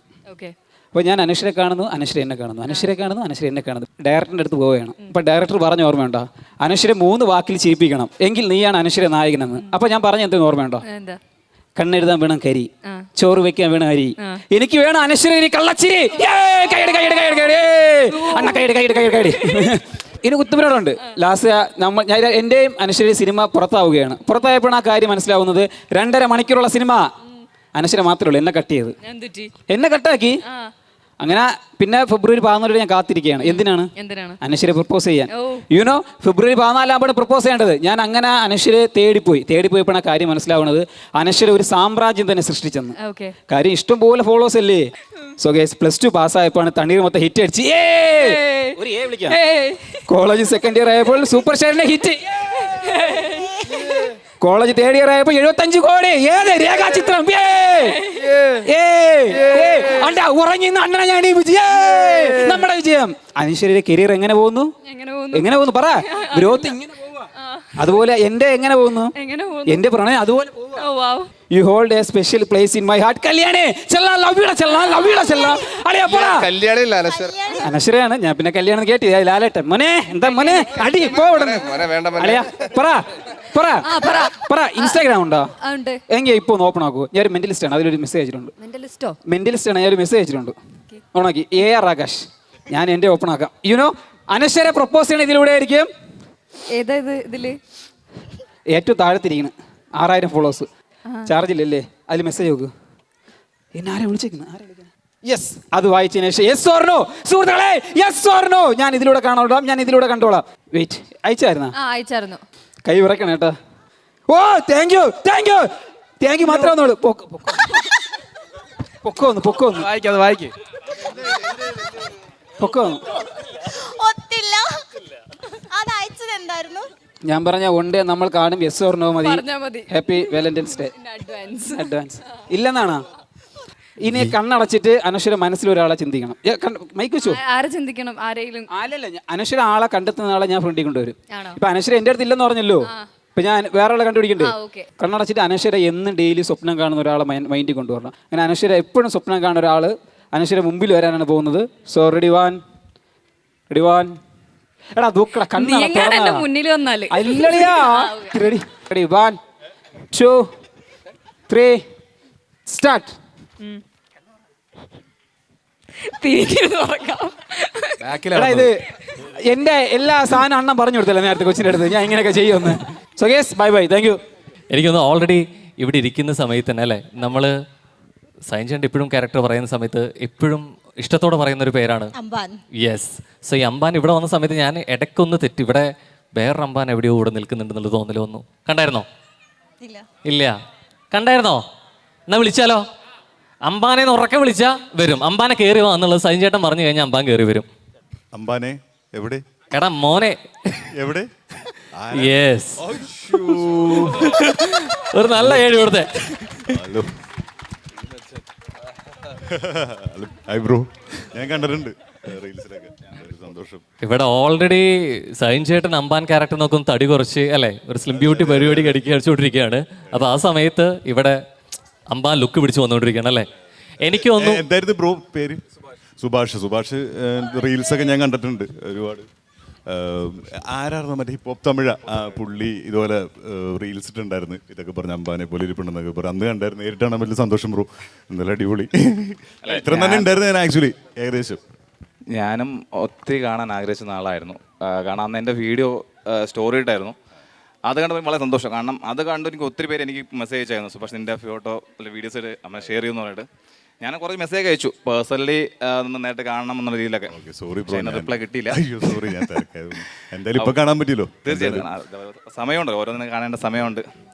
അപ്പോൾ ഞാൻ അനശ്വരെ കാണുന്നു, അനശ്വര എന്നെ കാണുന്നു, അനശ്വരെ കാണുന്നു, അനശ്വര എന്നെ കാണുന്നു. ഡയറക്ടറിൻ്റെ അടുത്ത് പോവുകയാണ്. അപ്പോൾ ഡയറക്ടർ പറഞ്ഞ ഓർമ്മയുണ്ടോ? അനശ്വരെ 3 വാക്കിൽ ചെയ്യിപ്പിക്കണം, എങ്കിൽ നീയാണ് അനശ്വര നായകനെന്ന്. അപ്പോൾ ഞാൻ പറഞ്ഞ എന്തെങ്കിലും ഓർമ്മയുണ്ടോ? കണ്ണെഴുതാൻ വേണം കരി, ചോറ് വെക്കാൻ വേണം അരി, എനിക്ക് വേണം അനശ്വര കള്ളച്ചിരി. ഇനി കുത്തുമരോടുണ്ട്. ലാസ്റ്റ് ഞാൻ എൻ്റെയും അനശ്വര സിനിമ പുറത്താവുകയാണ്. പുറത്തായപ്പോഴാണ് ആ കാര്യം മനസ്സിലാവുന്നത്. 2.5 മണിക്കൂറുള്ള സിനിമ അനശ്വര മാത്രമേ ഉള്ളൂ എന്നെ കട്ട് ചെയ്ത്. എന്നെ കട്ടാക്കി. അങ്ങനെ പിന്നെ ഫെബ്രുവരി 14 ഞാൻ കാത്തിരിക്കുകയാണ്. എന്തിനാണ്? അനശ്വരെ പ്രപ്പോസ് ചെയ്യാൻ. യുനോ, ഫെബ്രുവരി 14 പ്രപ്പോസ് ചെയ്യേണ്ടത്. ഞാൻ അങ്ങനെ അനശ്വരെ തേടിപ്പോയപ്പോഴാണ് കാര്യം മനസ്സിലാവുന്നത്. അനശ്വര ഒരു സാമ്രാജ്യം തന്നെ സൃഷ്ടിച്ചെന്ന്. കാര്യം ഇഷ്ടംപോലെ ഫോളോവേഴ്സ് അല്ലേ. സോ ഗൈസ്, +2 പാസ്സായപ്പോഴാണ് തണ്ണീർ മൊത്തം ഹിറ്റ് അടിച്ച്. ഒരു വിളിക്കാം. കോളേജ് സെക്കൻഡ് ഇയർ ആയപ്പോൾ സൂപ്പർ സ്റ്റാറിന്റെ ഹിറ്റ്. കോളേജ് 3rd ഇയർ ആയപ്പോൾ 75 കോടി. ഏത് രേഖാചിത്രം. ഉറങ്ങി അണ്ണനെ ഞാൻ നമ്മുടെ വിജയം. അനശ്വരയുടെ കരിയർ എങ്ങനെ പോകുന്നു? പറ. ഗ്രോത്ത് ഇങ്ങനെ പോവാ. അതുപോലെ എന്റെ എങ്ങനെ പോകുന്നു? എന്റെ പ്രണയം അതുപോലെ you hold a special place in my heart. Kalyani അനശ്വരയാണ്. ഞാൻ പിന്നെ കല്യാണം കേട്ടി. ലാലേട്ടൻ മോനെ, എന്താ മോനെ അടി പോ. പറ. പറ ഇൻസ്റ്റാഗ്രാം ഉണ്ടോ? ഉണ്ട്. എങ്കിൽ ഇപ്പൊ ഒന്ന് ഓപ്പൺ ആക്കൂ. ഞാൻ ഒരു മെന്റലിസ്റ്റ് ആണ്, അതിലൊരു മെസ്സേജ് അയച്ചിട്ടുണ്ട്. മെന്റലിസ്റ്റ് ആണ്, ഞാൻ ഒരു മെസ്സേജ് അയച്ചിട്ടുണ്ട്. ഓണാക്കി. AR ആകാശ്. ഞാൻ എൻ്റെ ഓപ്പൺ ആക്കാം. യുനോ അനശ്വരെ പ്രപ്പോസ് ചെയ്യണ ഇതിലൂടെ ആയിരിക്കും. ഏതാ ഇതില്? ഏറ്റവും താഴത്തിരിക്കണം 6000 ഫോളോവേഴ്സ്. ചാർജ് ഇല്ലല്ലേ? അതിൽ മെസ്സേജ് നോക്ക്. എന്നെ ആരെ വിളിച്ചേക്കുന്നത്? യെസ്, അത് വായിച്ചതിന് ശേഷം യെസ് ഓർ നോ സുഹൃത്തുക്കളെ, യെസ് ഓർ നോ ഞാൻ ഇതിലൂടെ കാണോളാം, ഞാൻ ഇതിലൂടെ കണ്ടോളാം. വെയിറ്റ്, അയച്ചായിരുന്നു. കൈ വിറക്കണം കേട്ടോ. ഓ താങ്ക് യു മാത്രമേ ഒന്നുള്ളൂ. പൊക്കോ ഒന്ന് വായിക്കാതെ വായിക്കേ. പൊക്കോ ഒന്ന്. ഒത്തില്ല. അത് അയച്ചത് എന്തായിരുന്നു? ഞാൻ പറഞ്ഞ ഒണ്ടേ നമ്മൾ കാണും. യെസ് ഓർ നോ മതി. Happy Valentine's day advance. ഇല്ലെന്നാണോ? ഇനി കണ്ണടച്ചിട്ട് അനശ്വര മനസ്സിൽ ഒരാളെ ചിന്തിക്കണം. മൈക്ക് വെച്ചോ. ആരെ ചിന്തിക്കണം? ആരെങ്കിലും? അല്ലല്ല, അനശ്വര ആളെ കണ്ടെത്തുന്ന ആളെ ഞാൻ ഫ്രണ്ടിൽ കൊണ്ടുവരും. ഇപ്പൊ അനശ്വര എൻ്റെ അടുത്ത് ഇല്ലെന്ന് പറഞ്ഞല്ലോ, ഇപ്പൊ ഞാൻ വേറെ ആളെ കണ്ടുപിടിക്കണ്ടേ? കണ്ണടച്ചിട്ട് അനശ്വര എന്നും ഡെയിലി സ്വപ്നം കാണുന്ന ഒരാളെ മൈൻഡിൽ കൊണ്ടുവരണം. അങ്ങനെ അനശ്വര എപ്പോഴും സ്വപ്നം കാണുന്ന ഒരാൾ അനശ്വര മുമ്പിൽ വരാനാണ് പോകുന്നത്. So ready one. എടാ ദൂക്കട കണ്ണ മുന്നിൽ വന്നാല് അല്ലടിയാ. Ready 1 2 3 start. ഇത് എന്റെ എല്ലാ സാധനം അണ്ണൻ പറഞ്ഞു കൊടുത്തല്ലേ നേരത്തെ കൊച്ചിൻ്റെ അടുത്ത്, ഞാൻ ഇങ്ങനെയൊക്കെ ചെയ്യുമെന്ന്. So yes, bye thank you. എനിക്കൊന്ന് ഓൾറെഡി ഇവിടെ ഇരിക്കുന്ന സമയത്ത് തന്നെ അല്ലേ, നമ്മൾ സൈൻ ചേട്ടൻ എപ്പോഴും ക്യാരക്ടർ പറയുന്ന സമയത്ത് എപ്പോഴും ഇഷ്ടത്തോടെ പറയുന്ന ഒരു പേരാണ് യെസ്. സോ ഈ അമ്പാൻ ഇവിടെ വന്ന സമയത്ത് ഞാൻ ഇടയ്ക്കൊന്ന് തെറ്റി, ഇവിടെ വേറൊരു അമ്പാൻ എവിടെയോ കൂടെ നിൽക്കുന്നുണ്ടെന്നുള്ള തോന്നൽ വന്നു. കണ്ടായിരുന്നോ? ഇല്ല. കണ്ടായിരുന്നോ? എന്നാ വിളിച്ചാലോ? അമ്പാനെ ഉറക്കെ വിളിച്ചാ വരും. അമ്പാനെ കയറി വാ എന്നുള്ളത് സൈൻ ചേട്ടൻ പറഞ്ഞു കഴിഞ്ഞാൽ അമ്പാൻ കയറി വരും. അമ്പാനെ എവിടെ? എടാ മോനെ എവിടെ? യെസ്. ഒരു നല്ല ഏഴ് കൊടുത്തേ. ഹായ് ബ്രോ, ഞാൻ കണ്ടിട്ടുണ്ട് റീൽസിലൊക്കെ. സന്തോഷം. ഇവിടെ ഓൾറെഡി സൈൻ ചേട്ടൻ അമ്പാൻ ക്യാരക്ടർ നോക്കും തടി കുറച്ച് അല്ലേ, ഒരു സ്ലിം ബ്യൂട്ടി പരിപാടി കളിച്ചുകൊണ്ടിരിക്കുകയാണ്. അപ്പൊ ആ സമയത്ത് ഇവിടെ അമ്പാൻ ലുക്ക് പിടിച്ച് വന്നുകൊണ്ടിരിക്കുകയാണ് അല്ലേ. എനിക്ക് തോന്നുന്നു എന്തായിരുന്നു ബ്രോ പേര്? സുഭാഷ് റീൽസൊക്കെ ഞാൻ കണ്ടിട്ടുണ്ട് ഒരുപാട്. ആരായിരുന്നു മറ്റേ ഹിപ്പ് തമിഴ പുള്ളി ഇതുപോലെ റീൽസ് ഇട്ടുണ്ടായിരുന്നു, ഇതൊക്കെ പറഞ്ഞ അമ്പാനെ പോലെ ഇരിപ്പുണ്ടെന്നൊക്കെ പറഞ്ഞു. അന്ന് കണ്ടായിരുന്നു, നേരിട്ടാണ് വലിയ സന്തോഷം ബ്രോ. എന്തായാലും അടിപൊളി. ഇത്ര തന്നെ ഉണ്ടായിരുന്നു ഞാൻ ആക്ച്വലി ഏകദേശം. ഞാനും ഒത്തിരി കാണാൻ ആഗ്രഹിച്ച ആളായിരുന്നു. കാരണം അന്ന് എൻ്റെ വീഡിയോ സ്റ്റോറി ഇട്ടായിരുന്നു. അത് കണ്ടപ്പോൾ വളരെ സന്തോഷം. കാരണം അത് കണ്ട് എനിക്ക് ഒത്തിരി പേര് എനിക്ക് മെസ്സേജ് അയച്ചായിരുന്നു, സുഭാഷ് നിൻ്റെ ഫോട്ടോ വീഡിയോസ് അമ്മ ഷെയർ ചെയ്യുമെന്ന് പറഞ്ഞിട്ട്. ഞാൻ കുറച്ച് മെസ്സേജ് അയച്ചു പേഴ്സണലി നേരിട്ട് കാണണം എന്നുള്ള രീതിയിലൊക്കെ. സോറി, റിപ്ലൈ കിട്ടിയില്ല. സോറി, ഞാൻ എന്തായാലും ഇപ്പൊ കാണാൻ പറ്റിയല്ലോ. തീർച്ചയായിട്ടും സമയമുണ്ട്, ഓരോന്നിനും കാണേണ്ട സമയമുണ്ട്.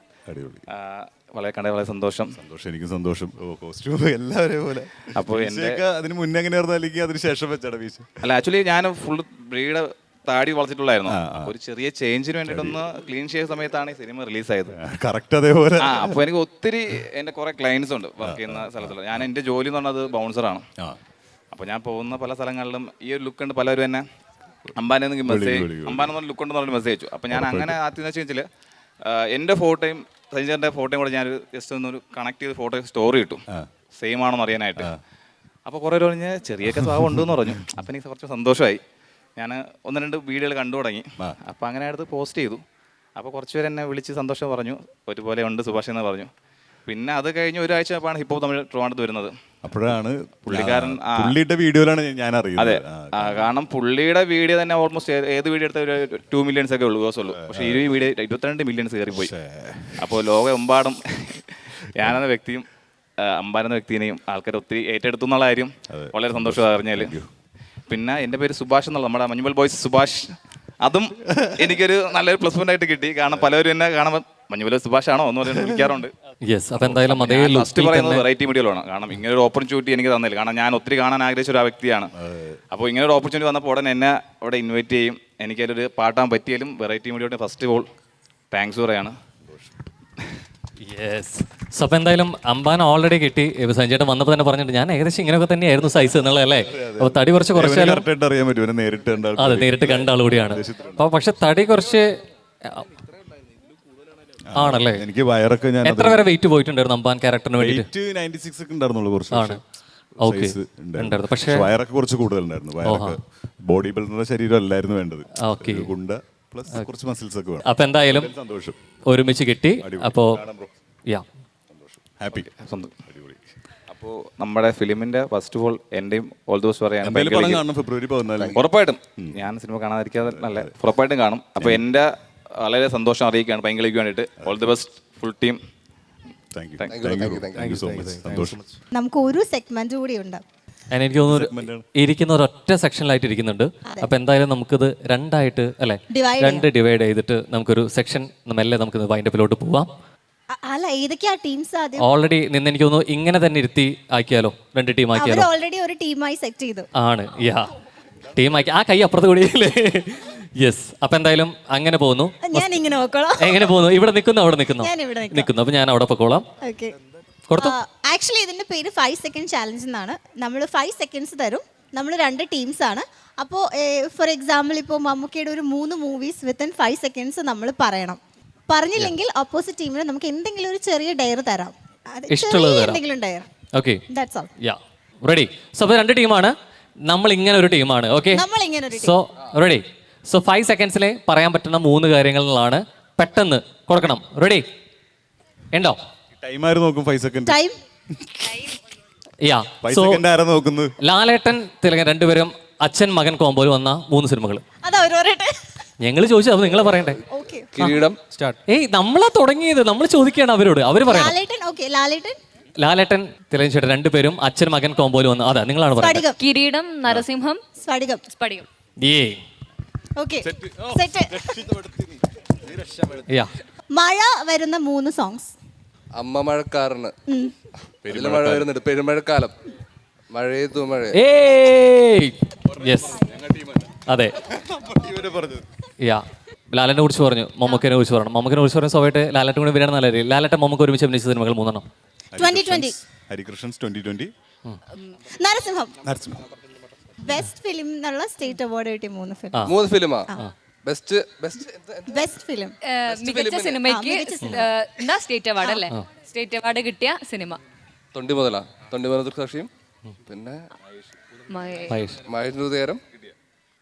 അടിപൊളി. വളരെ സന്തോഷം. എനിക്കും സന്തോഷം. കോസ്റ്റ്യൂം എല്ലാവരെയും പോലെ. അപ്പോൾ എൻ്റെ അതിന് മുന്നേ എങ്ങനെയായിരുന്നു, അല്ലെങ്കിൽ അതിന് ശേഷം വെച്ചാണ് വീശ്? അല്ല, ആക്ച്വലി ഞാൻ ഫുൾ ബ്രീഡ് താടി വളർത്തിട്ടുള്ളായിരുന്നു. ഒരു ചെറിയ ചേഞ്ചിന് വേണ്ടിയിട്ടൊന്ന് ക്ലീൻ ചെയ്ത സമയത്താണ് ഈ സിനിമ റിലീസായത്. കറക്റ്റ് അതേപോലെ. അപ്പോൾ എനിക്ക് ഒത്തിരി എൻ്റെ കുറേ ക്ലയൻസ് ഉണ്ട് വർക്ക് ചെയ്യുന്ന സ്ഥലത്തുള്ള. ഞാൻ എൻ്റെ ജോലി എന്ന് പറഞ്ഞത് ബൗൺസറാണ്. അപ്പോൾ ഞാൻ പോകുന്ന പല സ്ഥലങ്ങളിലും ഈ ഒരു ലുക്ക് ഉണ്ട്. പലരും എന്നെ അമ്പാനെ അമ്പാനെന്നുള്ള ലുക്ക് ഉണ്ടെന്ന് പറഞ്ഞ് മെസ്സേജ് അയച്ചു. അപ്പോൾ ഞാൻ അങ്ങനെ ആദ്യം വെച്ചാൽ എൻ്റെ ഫോട്ടോയും സഞ്ജയൻ്റെ ഫോട്ടോയും കൂടെ ഞാൻ ജസ്റ്റ് ഒന്നൊരു കണക്ട് ചെയ്ത് ഫോട്ടോ സ്റ്റോറി ഇട്ടു, സെയിം ആണോന്ന് അറിയാനായിട്ട്. അപ്പോൾ കുറേ പറഞ്ഞ് ചെറിയൊക്കെ സ്വഭാവം ഉണ്ടെന്ന് പറഞ്ഞു. അപ്പോൾ എനിക്ക് കുറച്ച് സന്തോഷമായി. ഞാൻ 1-2 വീഡിയോകൾ കണ്ടു തുടങ്ങി. അപ്പോൾ അങ്ങനെ അടുത്ത് പോസ്റ്റ് ചെയ്തു. അപ്പോൾ കുറച്ച് പേര് എന്നെ വിളിച്ച് സന്തോഷം പറഞ്ഞു, ഒരുപോലെ ഉണ്ട് സുഭാഷ് എന്ന് പറഞ്ഞു. പിന്നെ അത് കഴിഞ്ഞ് ഒരാഴ്ച ആയപ്പോഴാണ് ഹിപ്പ് ഹോപ്പ് തമിഴ് ട്രിവാൻഡ്രത്ത് വരുന്നത്. അപ്പോഴാണ് പുള്ളിക്കാരൻ പുള്ളിയുടെ വീഡിയോയിലാണ് ഞാൻ അറിയുന്നത്. അതെ, കാരണം പുള്ളിയുടെ വീഡിയോ തന്നെ ഓൾമോസ്റ്റ് ഏത് വീഡിയോ എടുത്ത ഒരു 2 മില്യൺസ് ഒക്കെ വ്യൂവേഴ്സ് ഉള്ളൂ. പക്ഷേ ഈ വീഡിയോ 22 മില്യൺസ് കയറിപ്പോയി. അപ്പോൾ ലോകമെമ്പാടും ഞാനെന്ന വ്യക്തിയും അമ്പാനെന്ന വ്യക്തിനെയും ആൾക്കാർ ഒത്തിരി ഏറ്റെടുത്തു എന്നുള്ള കാര്യം വളരെ സന്തോഷം അറിഞ്ഞാൽ. പിന്നെ എൻ്റെ പേര് സുഭാഷ് എന്നുള്ള നമ്മുടെ മഞ്ഞുമൽ ബോയ്സ് സുഭാഷ്, അതും എനിക്കൊരു നല്ലൊരു പ്ലസ് പോയിന്റ് ആയിട്ട് കിട്ടി. കാരണം പലരും എന്നെ കാണുമ്പോൾ മഞ്ഞുമൽ സുഭാഷ് ആണോ എന്ന് പറഞ്ഞ് വിളിക്കാറുണ്ട്. ഫസ്റ്റ് പറയുന്നത് വെറൈറ്റി മീഡിയയിലാണ്. കാരണം ഇങ്ങനെ ഒരു ഓപ്പർച്യൂണിറ്റി എനിക്ക് തന്നില്ല. കാരണം ഞാൻ ഒത്തിരി കാണാൻ ആഗ്രഹിച്ച ഒരു വ്യക്തിയാണ്. അപ്പോൾ ഇങ്ങനെ ഒരു ഓപ്പർച്യൂണിറ്റി വന്നപ്പോൾ ഉടനെ എന്നെ അവിടെ ഇൻവൈറ്റ് ചെയ്യും. എനിക്കതൊരു പാട്ടാൻ പറ്റിയാലും വെറൈറ്റി മീഡിയയുടെ ഫസ്റ്റ് ഓൾ താങ്ക്സ് പറയാണ്. യെസ്. സോ അപ്പോൾ എന്തായാലും അമ്പാൻ ഓൾറെഡി കിട്ടി. സഞ്ജയേട്ടൻ വന്നപ്പോൾ തന്നെ പറഞ്ഞിട്ട് ഞാൻ ഏകദേശം ഇങ്ങനെയൊക്കെ തന്നെയായിരുന്നു സൈസ് എന്നുള്ളതല്ലേ. അപ്പോൾ തടി കുറച്ചാലും അതെ, നേരിട്ട് കണ്ട ആൾ കൂടിയാണ്. അപ്പോൾ പക്ഷെ തടി കുറച്ച് ആണല്ലേ. എനിക്ക് വയറൊക്കെ ഞാൻ എത്ര വരെ വെയിറ്റ് പോയിട്ടുണ്ടായിരുന്നു അമ്പാൻ ക്യാരക്ടറിന് വേണ്ടിയിട്ട്? 96 ഒക്കെ ഉണ്ടായിരുന്നുള്ളൂ. കുറച്ച് പക്ഷേ വയറൊക്കെ കുറച്ച് കൂടുതലുണ്ടായിരുന്നു. വയറൊക്കെ ബോഡി ബിൽഡറിന്റെ ശരീരം അല്ലായിരുന്നു വേണ്ടത്. ഗുണ്ട പ്ലസ് കുറച്ച് മസിൽസ് ഒക്കെ വേണം. അപ്പൊ എന്തായാലും സന്തോഷം, ഒരുമിച്ച് കിട്ടി. അപ്പോ യാ ഹാപ്പി. അപ്പോൾ നമ്മുടെ ഫിലിമിന്റെ ഫസ്റ്റ് ഓഫ് ഓൾ എന്റെയും ഓൾ ദിവസം പറയാൻ ഫെബ്രുവരി 14 ഉറപ്പായിട്ടും ഞാൻ സിനിമ കാണാതിരിക്കാതെ നല്ല ഉറപ്പായിട്ടും കാണും. അപ്പോൾ എൻ്റെ വളരെ സന്തോഷം അറിയിക്കുകയാണ് പൈങ്കിളിക്ക് വേണ്ടിയിട്ട്. All the best full team. Thank you so much. സന്തോഷം. നമുക്ക് ഒരു സെഗ്മെന്റ് കൂടി ഉണ്ട്. എനിക്ക് തോന്നുന്നു ഇരിക്കുന്ന ഒരൊറ്റ സെക്ഷനിലായിട്ട് ഇരിക്കുന്നുണ്ട്. അപ്പൊ എന്തായാലും നമുക്കിത് രണ്ടായിട്ട് അല്ലെ, രണ്ട് ഡിവൈഡ് ചെയ്തിട്ട് നമുക്കൊരു സെക്ഷൻ മെല്ലെ നമുക്ക് വൈൻഡപ്പിലോട്ട് പോവാം. അല്ല, ഏതൊക്കെയാ ടീംസ് ആദ്യം? ഓൾറെഡി നിന്ന് എനിക്ക് തോന്നുന്നു ഇങ്ങനെ തന്നെ ഇരുത്തി ആക്കിയാലോ, രണ്ട് ടീം ആക്കിയാലോ? ഓൾറെഡി ഒരു ടീമായി സെറ്റ് ചെയ്തു ആണ്. യാ, ടീം ആക്കി. ആ കൈ അപ്പുറത്ത് കൂടിയല്ലേ? യെസ്. അപ്പൊ എന്തായാലും അങ്ങനെ പോകുന്നു. ഞാൻ ഇങ്ങനെ നോക്കോളാം. എങ്ങനെ പോകുന്നു? ഇവിടെ നിൽക്കുന്നു, അവിടെ നിൽക്കുന്നു. അപ്പൊ ഞാൻ അവിടെ പൊക്കോളാം. ആക്ച്വലി ഇതിന്റെ പേര് 5 സെക്കൻഡ് ചാലഞ്ച് എന്നാണ്. നമ്മൾ 5 സെക്കൻഡ്സ് തരും. നമ്മൾ 2 ടീംസ് ആണ്. അപ്പോൾ ഫോർ എക്സാമ്പിൾ ഇപ്പോൾ മമ്മൂക്കയുടെ ഒരു 3 മൂവീസ് വിത്തിൻ 5 സെക്കൻഡ്സ് നമ്മൾ പറയണം. പറഞ്ഞില്ലെങ്കിൽ ഓപ്പോസിറ്റ് ടീമിന് നമുക്ക് എന്തെങ്കിലും ഒരു ചെറിയ ഡയർ തരാം. എന്തെങ്കിലും dare. Okay, that's all. Yeah, ready. So അപ്പോൾ 2 ടീമാണ്, നമ്മൾ ഇങ്ങനെ ഒരു ടീമാണ്. Okay, so ready. സോ 5 സെക്കൻഡ്സിൽ പറയാൻ പറ്റുന്ന 3 കാര്യങ്ങളിലാണ് പെട്ടെന്ന് കൊടുക്കണം. റെഡി ഉണ്ടോ? ടൈം ആര് നോക്കും? 5 സെക്കൻഡ് ടൈം. യാ. 5 സെക്കൻഡ് ആരാ നോക്കുന്നത്? ലാലേട്ടൻ തിലകൻ രണ്ടുപേരും അച്ഛൻ മകൻ കോമ്പോയിൽ വന്ന 3 സിനിമകൾ. അതാ ഒരു പറയട്ടെ. ഞങ്ങൾ ചോദിച്ചു, അത് നിങ്ങളെ പറയണ്ടേ? കിരീടം സ്റ്റാർട്ട്. ഏയ്, നമ്മളാ തുടങ്ങിയത്, നമ്മൾ ചോദിക്കുകയാണ് അവരോട്, അവര് പറയണം. ലാലേട്ടൻ തിലകൻ ചേട്ടൻ രണ്ടുപേരും അച്ഛൻ മകൻ കോമ്പോയിൽ വന്ന. അതാ നിങ്ങളാണ് പറയുന്നത്. കിരീടം, നരസിംഹം, സ്ഫടികം. ഏ ഓക്കേ, സെറ്റ്. യാ. മഴ വരുന്ന 3 സോങ്സ്. അമ്മ മഴക്കാരന്, മഴ വരുന്നുണ്ട്, പെരുമഴക്കാലം, മഴയത്തു മഴ. യെസ്, അതെ. യാ, ലാലേട്ടനെ കുറിച്ച് പറഞ്ഞു, മമ്മൂക്കനെ കുറിച്ച് പറഞ്ഞു. മമ്മൂക്കനെ കുറിച്ച് പറഞ്ഞു സ്വാഭാവികമായിട്ട് ലാലേട്ടൻ കൂടെ വരാൻ നല്ല രീതിയിൽ. ലാലേട്ടൻ മമ്മൂക്ക ഒരുമിച്ച് അഭിനയിച്ച സിനിമകൾ 3 2020. ഹരികൃഷ്ണൻസ് 2020. നരസിംഹം. ബെസ്റ്റ് ഫിലിം എന്നുള്ള സ്റ്റേറ്റ് അവാർഡ് കിട്ടിയ 3 ഫിലിമാ. ബെസ്റ്റ് ഫിലിം, മികച്ച സിനിമയ്ക്ക് എന്താ സ്റ്റേറ്റ് അവാർഡ് അല്ലേ? സ്റ്റേറ്റ് അവാർഡ് കിട്ടിയ സിനിമ തൊണ്ടിമുതല സാക്ഷിയും, പിന്നെ മഹേഷ് നേരം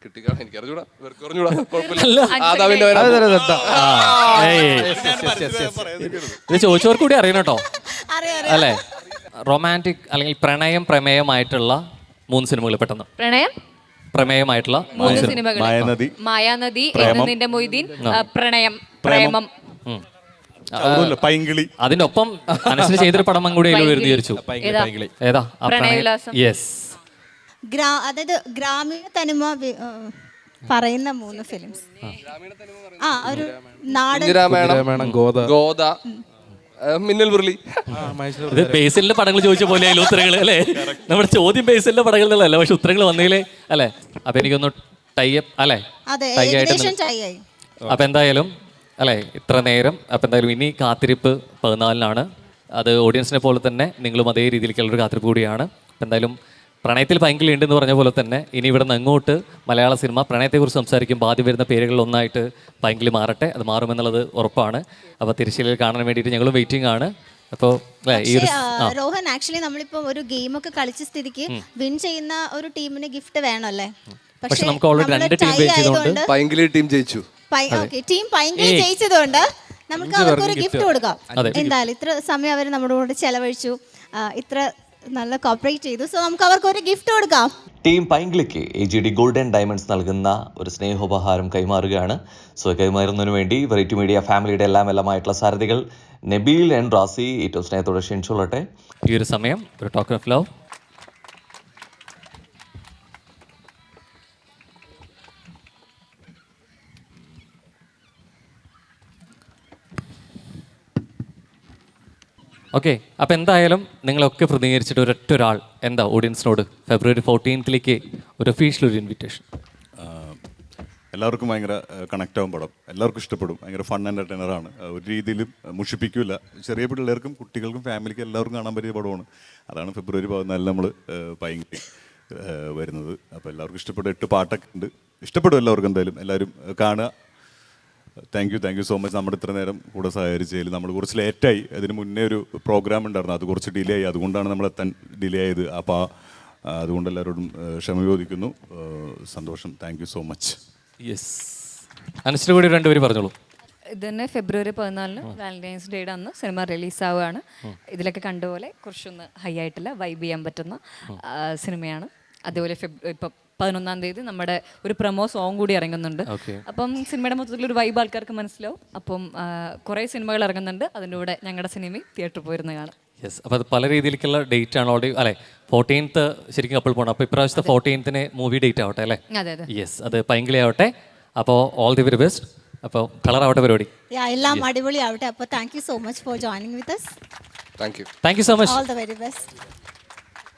കിട്ടിക്കാണ്. എനിക്ക് അറിഞ്ഞൂടാ, ഇവർക്ക് അറിഞ്ഞൂടാ, കുഴപ്പമില്ല. ഇത് ചോദിച്ചവർക്ക് കൂടി അറിയണം കേട്ടോ, അല്ലേ? റൊമാൻറ്റിക് അല്ലെങ്കിൽ പ്രണയം പ്രമേയമായിട്ടുള്ള 3 സിനിമകൾ പെട്ടെന്ന്. പ്രമേയമായിട്ടുള്ള 3 സിനിമകൾ. മായാനദി, നിന്റെ മൊയ്തീൻ, പ്രണയം, പ്രേമം. പൈങ്കിളി. അതിന്റെ ഒപ്പം അനുസരിച്ച് ചെയ്തൊരു പടം കൂടി വിചാരിച്ചു. ഏതാ? യെസ്. അതായത് ഗ്രാമീണ തനിമ പറയുന്ന 3 ഫിലിംസ്. ഒരു നാടൻ, ഗോദ, മിന്നൽ മുരളി. ഇത് ബേസിലെ പടങ്ങൾ ചോദിച്ച പോലെ ഉത്തരങ്ങൾ അല്ലേ? നമ്മുടെ ചോദ്യം ബേസിലെ പടങ്ങളിലല്ല, പക്ഷെ ഉത്തരങ്ങൾ വന്നതിലേ അല്ലേ? അപ്പൊ എനിക്കൊന്ന് ടൈപ്പ് അല്ലേ? അപ്പൊ എന്തായാലും അല്ലേ, ഇത്ര നേരം. അപ്പൊ എന്തായാലും ഇനി കാത്തിരിപ്പ് 14-നാണ്. അത് ഓഡിയൻസിനെ പോലെ തന്നെ നിങ്ങളും അതേ രീതിയിലേക്കുള്ളൊരു കാത്തിരിപ്പ് കൂടിയാണ്. എന്തായാലും പ്രണയത്തിൽ പൈങ്കിളി ഉണ്ടെന്ന് പറഞ്ഞ പോലെ തന്നെ ഇനി ഇവിടെ നിന്ന് അങ്ങോട്ട് മലയാള സിനിമ പ്രണയത്തെക്കുറിച്ച് സംസാരിക്കുമ്പോൾ ആദ്യം വരുന്ന പേരുകളിലൊന്നായിട്ട് പൈങ്കിളി മാറട്ടെ. അത് മാറുമെന്നുള്ളത് ഉറപ്പാണ്. അപ്പോൾ തിരശ്ശീലയിൽ കാണാൻ വേണ്ടിയിട്ട് ഞങ്ങൾ വെയിറ്റിംഗ് ആണ്. അപ്പോൾ രോഹൻ, ആക്ച്വലി നമ്മളിപ്പോ ഒരു ഗെയിം ഒക്കെ കളിച്ച സ്ഥിതിക്ക് വിൻ ചെയ്യുന്ന ഒരു ടീമിന് ഗിഫ്റ്റ് വേണമല്ലേ? പക്ഷെ നമുക്ക് ഓൾറെഡി 2 ടീം ജയിച്ചതുകൊണ്ട് പൈങ്കിളി ടീം ജയിച്ചു. ടീം പൈങ്കിളി ജയിച്ചതുകൊണ്ട് നമുക്ക് അവർക്കൊരു ഗിഫ്റ്റ് കൊടുക്കാം. എന്തായാലും ഇത്ര സമയം അവർ നമ്മുടെ കൂടെ ചെലവഴിച്ചു, ഇത്ര നല്ല കോപ്പറേറ്റ് ചെയ്തു. സോ നമുക്ക് അവർക്ക് ഒരു ഗിഫ്റ്റ് കൊടുക്കാം. ടീം പൈങ്കിളിക്ക് AGD ഗോൾഡൻ ഡയമണ്ട്സ് നൽകുന്ന ഒരു സ്നേഹോപഹാരം കൈമാറുകയാണ്. സോ കൈമാറുന്നതിന് വേണ്ടി വെറൈറ്റി മീഡിയ ഫാമിലിയുടെ എല്ലാമായിട്ടുള്ള സാരഥികൾ നബീൽ ആൻഡ് റാസി ഏറ്റവും സ്നേഹത്തോടെ ക്ഷണിച്ചോളട്ടെ. ഈ ഒരു സമയം ഒരു ടോക്കൺ ഓഫ് ലവ്. ഓക്കെ, അപ്പോൾ എന്തായാലും നിങ്ങളൊക്കെ പ്രതികരിച്ചിട്ട് ഒരൊറ്റൊരാൾ എന്താ ഓഡിയൻസിനോട് ഫെബ്രുവരി 14 ഒരു ഒഫീഷ്യൽ ഒരു ഇൻവിറ്റേഷൻ? എല്ലാവർക്കും ഭയങ്കര കണക്റ്റ് ആവും പടം, എല്ലാവർക്കും ഇഷ്ടപ്പെടും. ഭയങ്കര ഫൺ എൻ്റർടൈനറാണ്, ഒരു രീതിയിലും മുഷിപ്പിക്കില്ല. ചെറിയ പിള്ളേർക്കും കുട്ടികൾക്കും ഫാമിലിക്കും എല്ലാവർക്കും കാണാൻ പറ്റിയ പടമാണ്. അതാണ് ഫെബ്രുവരി 14 നമ്മൾ പൈങ്കിളി വരുന്നത്. അപ്പോൾ എല്ലാവർക്കും ഇഷ്ടപ്പെടും. 8 പാട്ടൊക്കെ ഉണ്ട്, ഇഷ്ടപ്പെടും എല്ലാവർക്കും. എന്തായാലും എല്ലാവരും കാണുക. Thank you so much. നമ്മുടെ ഇത്ര നേരം കൂടെ സഹകരിച്ചതിൽ. നമ്മൾ കുറച്ച് ലേറ്റായി, അതിന് മുന്നേ ഒരു പ്രോഗ്രാം ഉണ്ടായിരുന്നു, അത് കുറച്ച് ഡിലേ ആയി. അതുകൊണ്ടാണ് നമ്മൾ എത്താൻ ഡിലേ ആയത്. അപ്പോൾ അതുകൊണ്ട് എല്ലാവരോടും ക്ഷമ ചോദിക്കുന്നു. സന്തോഷം. Thank you so much. Yes, Anushree കൂടി രണ്ടുപേരും പറഞ്ഞോളൂ. ഇത് തന്നെ February 14 വാലന്റൈൻസ് ഡേയുടെ അന്ന് സിനിമ റിലീസാവുകയാണ്. ഇതിലൊക്കെ കണ്ടുപോലെ കുറച്ചൊന്ന് ഹൈ ആയിട്ടില്ല വൈബ് ചെയ്യാൻ പറ്റുന്ന സിനിമയാണ്. അതേപോലെ ഇപ്പം 11-ാം തീയതി നമ്മുടെ ഒരു പ്രൊമോ സോങ് കൂടി ഇറങ്ങുന്നുണ്ട്. അപ്പം സിനിമയുടെ മൊത്തത്തിലൊരു വൈബ് ആൾക്കാർക്ക് മനസ്സിലാവും. അപ്പം കുറേ സിനിമകൾ ഇറങ്ങുന്നുണ്ട്. അതിൻ്റെ കൂടെ ഞങ്ങളുടെ സിനിമയും തിയേറ്ററിൽ പോയിരുന്ന കാണാം. യെസ്, അപ്പോൾ അത് പല രീതിയിലേക്കുള്ള ഡേറ്റ് ആണ് ഓൾറെഡി അല്ലേ. 14th ശരിക്കും കപ്പിൾ പോകണം. അപ്പോൾ ഇപ്രാവശ്യത്തെ 14th മൂവി ഡേറ്റ് ആവട്ടെ അല്ലേ. അതെ അതെ. യെസ്, അത് പൈങ്കിളി ആവട്ടെ. അപ്പോൾ ഓൾ ദി വെരി ബെസ്റ്റ്. അപ്പോൾ കളറാവട്ടെ പരിപാടി. എല്ലാം അടിപൊളിയാവട്ടെ. അപ്പോൾ thank you so much for joining with us. Thank you so much. All the very best.